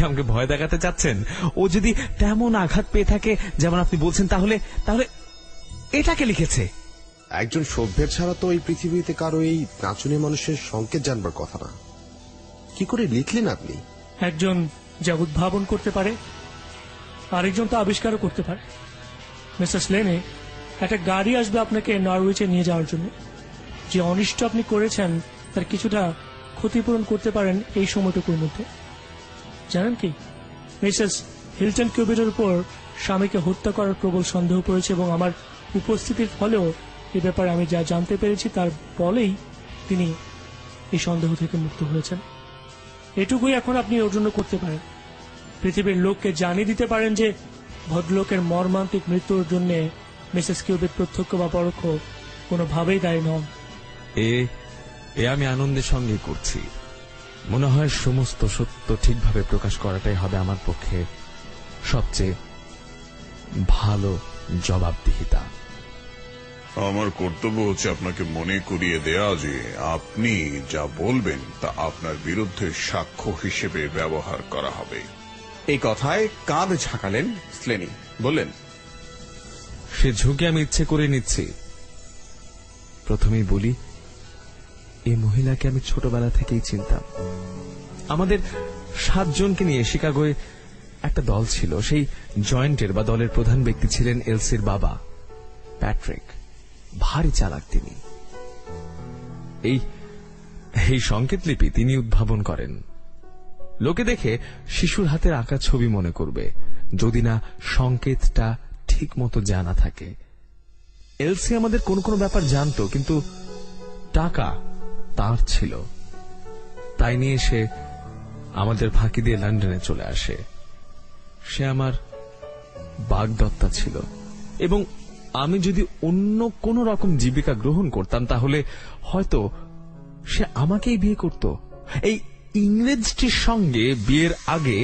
আমাকে ভয় দেখাতে চাচ্ছেন? ও যদি তেমন আঘাত পেয়ে থাকে যেমন আপনি বলছেন, তাহলে এটাকে লিখেছে। একজন সভ্যের ছাড়া তো এই পৃথিবীতে কারো এই নাচুনে মানুষের সংকেত জানবার কথা না। কি করে লিখলেন আপনি? একজন যা উদ্ভাবন করতে পারে, আরেকজন তা আবিষ্কারও করতে পারে। মিস্টার স্লেনে, একটা গাড়ি আসবে আপনাকে নরউইচে নিয়ে যাওয়ার জন্য। যে অনিষ্ট আপনি করেছেন তার কিছুটা ক্ষতিপূরণ করতে পারেন এই সময়টুকুর মধ্যে। জানেন কি, মিসেস হিলটন কিউবিটের উপর স্বামীকে হত্যা করার প্রবল সন্দেহ পড়েছে এবং আমার উপস্থিতির ফলেও এ ব্যাপারে আমি যা জানতে পেরেছি তার বলেই তিনি এই সন্দেহ থেকে মুক্ত হয়েছেন। এটুকুই এখন আপনি ওর জন্য করতে পারেন। পৃথিবীর লোককে জানিয়ে দিতে পারেন যে ভদ্রলোকের মর্মান্তিক মৃত্যুর জন্য মিসেস কিউবিট প্রত্যক্ষ বা পরোক্ষ কোনোভাবেই দায়ী নন। এ আমি আনন্দের সঙ্গে করছি। মনে হয় সমস্ত সত্য ঠিকভাবে প্রকাশ করাটাই হবে আমার পক্ষে সবচেয়ে ভালো জবাবদিহিতা। আমার কর্তব্য হচ্ছে আপনাকে মনে করিয়ে দেয়া যে আপনি যা বলবেন তা আপনার বিরুদ্ধে সাক্ষ্য হিসেবে ব্যবহার করা হবে। এই কথায় কাঁধ ঝাঁকালেন স্লেনি। বললেন, সে ঝুঁকি আমি ইচ্ছে করে নিচ্ছি। প্রথমেই বলি, এই মহিলাকে আমি ছোটবেলা থেকেই চিনতাম। আমাদের 7 জনকে নিয়ে শিকাগোয় একটা দল ছিল, সেই জয়েন্টের বা দলের প্রধান ব্যক্তি ছিলেন এলসির বাবা প্যাট্রিক। ভারী চালাক তিনি। এই সংকেত লিপি তিনি উদ্ভাবন করেন। লোকে দেখে শিশুর হাতের আঁকা ছবি মনে করবে, যদি না সংকেতটা ঠিক মতো জানা থাকে। এলসি আমাদের কোন কোন ব্যাপার জানতো, কিন্তু টাকা তার ছিল। তাই নিয়ে সে আমাদের ফাঁকি দিয়ে লন্ডনে চলে আসে। সে আমার বাগদত্তা ছিল, এবং আমি যদি অন্য কোন রকম জীবিকা গ্রহণ করতাম তাহলে হয়তো সে আমাকেই বিয়ে করত। এই ইংরেজটির সঙ্গে বিয়ের আগে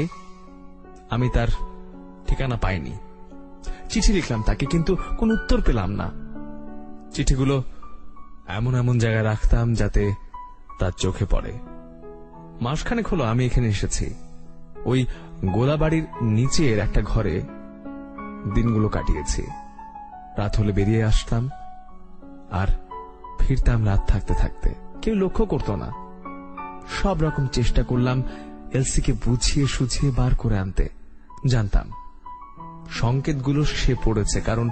আমি তার ঠিকানা পাইনি। চিঠি লিখলাম তাকে, কিন্তু কোন উত্তর পেলাম না। চিঠিগুলো এমন এমন জায়গায় রাখতাম যাতে তার চোখে পড়ে। মাসখানেক হলো আমি এখানে এসেছি। ওই গোলাবাড়ির নিচের একটা ঘরে দিনগুলো কাটিয়েছি। রাত হলে বেরিয়ে আসতাম আর ফিরতাম রাত থাকতে থাকতে। কেউ লক্ষ্য করত না। সব রকম চেষ্টা করলাম এলসিকে বুঝিয়ে সুঝিয়ে বার করে আনতে। জানতাম সংকেতগুলো সে পড়েছে, কারণ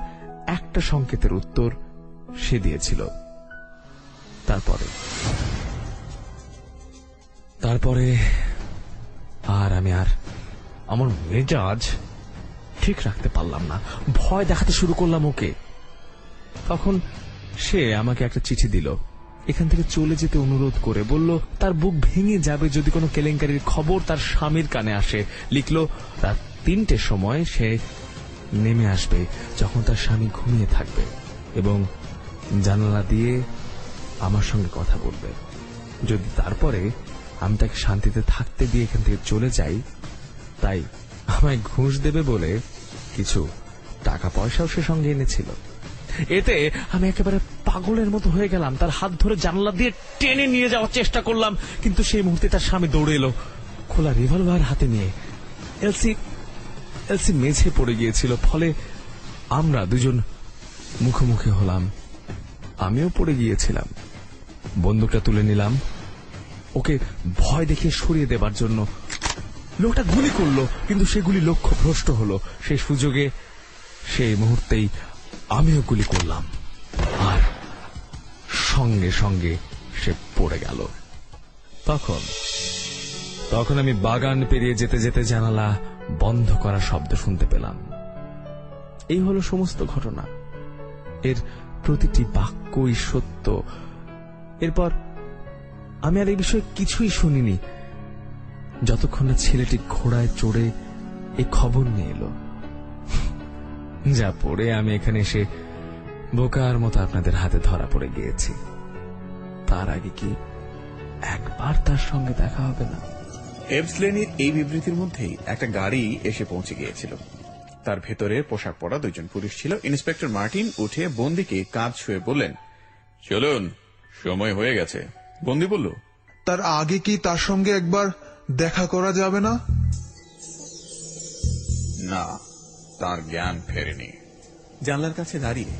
একটা সংকেতের উত্তর সে দিয়েছিল। তারপরে আর আমি আমার মেজাজ ঠিক রাখতে পারলাম না। ভয় দেখাতে শুরু করলাম ওকে। তখন সে আমাকে একটা চিঠি দিল, এখান থেকে চলে যেতে অনুরোধ করে। বলল তার বুক ভেঙে যাবে যদি কোনো কেলেঙ্কারির খবর তার স্বামীর কানে আসে। লিখল রাত 3টের সময় সে নেমে আসবে, যখন তার স্বামী ঘুমিয়ে থাকবে, এবং জানালা দিয়ে আমার সঙ্গে কথা বলবে। যদি তারপরে আমি তাকে শান্তিতে থাকতে দিয়ে এখান থেকে চলে যাই, তাই আমায় ঘুষ দেবে বলে কিছু টাকা পয়সাও সে সঙ্গে এনেছিল। এতে আমি একেবারে পাগলের মতো হয়ে গেলাম। তার হাত ধরে জানালা দিয়ে টেনে নিয়ে যাওয়ার চেষ্টা করলাম, কিন্তু সেই মুহূর্তে তার স্বামী দৌড়ে এলো খোলা রিভলভার হাতে নিয়ে। এলসি মেঝে পড়ে গিয়েছিল, ফলে আমরা দুজন মুখোমুখি হলাম। আমিও পড়ে গিয়েছিলাম। বন্দুকটা তুলে নিলাম ওকে ভয় দেখিয়ে সরিয়ে দেবার জন্য। লোকটা গুলি করলো, কিন্তু সেগুলি লক্ষ্য ভ্রষ্ট হলো। সেই সুযোগে সেই মুহূর্তেই আমিও গুলি করলাম, আর সঙ্গে সঙ্গে সে পড়ে গেল। তখন আমি বাগান পেরিয়ে যেতে যেতে জানালা বন্ধ করার শব্দ শুনতে পেলাম। এই হলো সমস্ত ঘটনা। এর প্রতিটি বাক্যই সত্য। এরপর আমি আর এই বিষয়ে কিছুই শুনিনি, যতক্ষণ না ছেলেটি ঘোড়ায় চড়ে এই খবর নিয়ে এলো। যা পড়ে আমি এখানে এসে বোকার মতো আপনাদের হাতে ধরা পড়ে গিয়েছি। তার আগে কি একবার তার সঙ্গে দেখা হবে না? এবসলেনির এই বিবৃতির মধ্যেই একটা গাড়ি এসে পৌঁছে গিয়েছিল। তার ভেতরে পোশাক পরা 2 জন পুলিশ ছিল। ইন্সপেক্টর মার্টিন উঠে বন্দিকে কাঁধ ছুঁয়ে বললেন, চলুন, সময় হয়ে গেছে। বন্দি বলল, তার আগে কি তার সঙ্গে একবার দেখা করা যাবে না? না, তার জ্ঞান ফেরেনি। জানলার কাছে দাঁড়িয়ে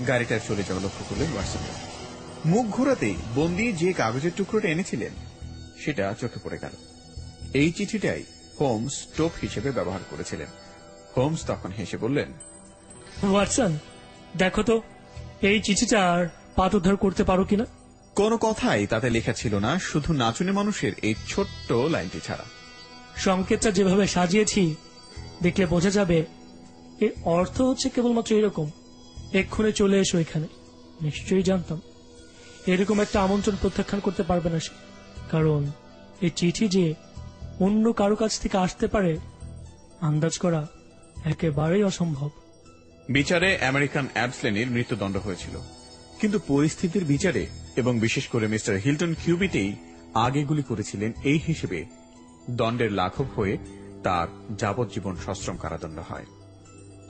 গাড়িটা চলে যাওয়া লক্ষ্য করলেন ওয়াটসন। মুখ ঘোরাতেই বন্দি যে কাগজের টুকরোটা এনেছিলেন সেটা চোখে পড়ে গেল। এই চিঠিটাই হোমস টোপ হিসেবে ব্যবহার করেছিলেন। হোমস তখন হেসে বললেন, ওয়াটসন, দেখো তো এই চিঠিটার পাত উদ্ধার করতে পারো কিনা। কোনো কথাই তাতে লেখা ছিল না, শুধু নাচুনে মানুষের এই ছোট্ট লাইনটি ছাড়া। সংকেতটা যেভাবে সাজিয়েছি দেখলে বোঝা যাবে এর অর্থ হচ্ছে কেবলমাত্র এরকম, এক্ষুনি চলে এসো এখানে। নিশ্চয়ই জানতাম এরকম একটা আমন্ত্রণ প্রত্যাখ্যান করতে পারবে না সে, কারণ এই চিঠি যে অন্য কারো কাছ থেকে আসতে পারে আন্দাজ করা একেবারেই অসম্ভব। বিচারে আমেরিকান অ্যাবসলেনির মৃত্যুদণ্ড হয়েছিল, কিন্তু পরিস্থিতির বিচারে এবং বিশেষ করে মিস্টার হিল্টন কিউবিটেই আগে গুলি করেছিলেন এই হিসেবে দণ্ডের লাঘব হয়ে তার যাবজ্জীবন সশ্রম কারাদণ্ড হয়।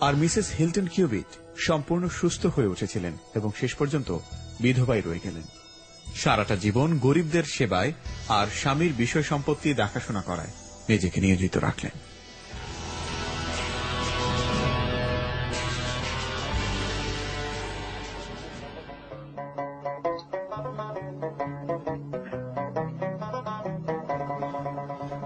আর মিসেস হিল্টন কিউবিট সম্পূর্ণ সুস্থ হয়ে উঠেছিলেন এবং শেষ পর্যন্ত বিধবাই রয়ে গেলেন। সারাটা জীবন গরিবদের সেবায় আর স্বামীর বিষয় সম্পত্তি দেখাশোনা করায় নিজেকে নিয়োজিত রাখলেন।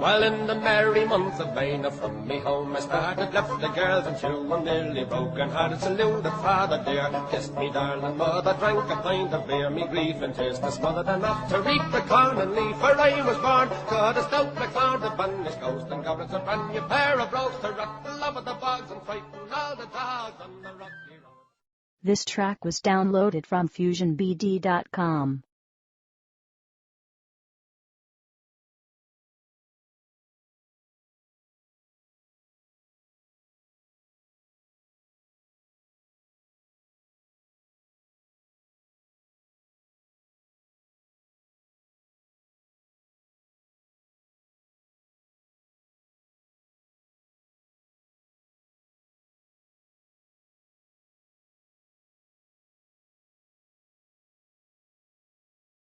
Well, in the merry month of May, now from me home I started, left the girls and shoe and nearly broken hearted, saluted father dear, kissed me darling mother, drank a pint of beer, me grief and tears to smothered enough to reap the corn and leaf, for I was born, God a stout MacLeod, the banished ghost, and goblins a brand new pair of brogues to rot the love of the bogs and frighten all the dogs on the rocky road. This track was downloaded from FusionBD.com.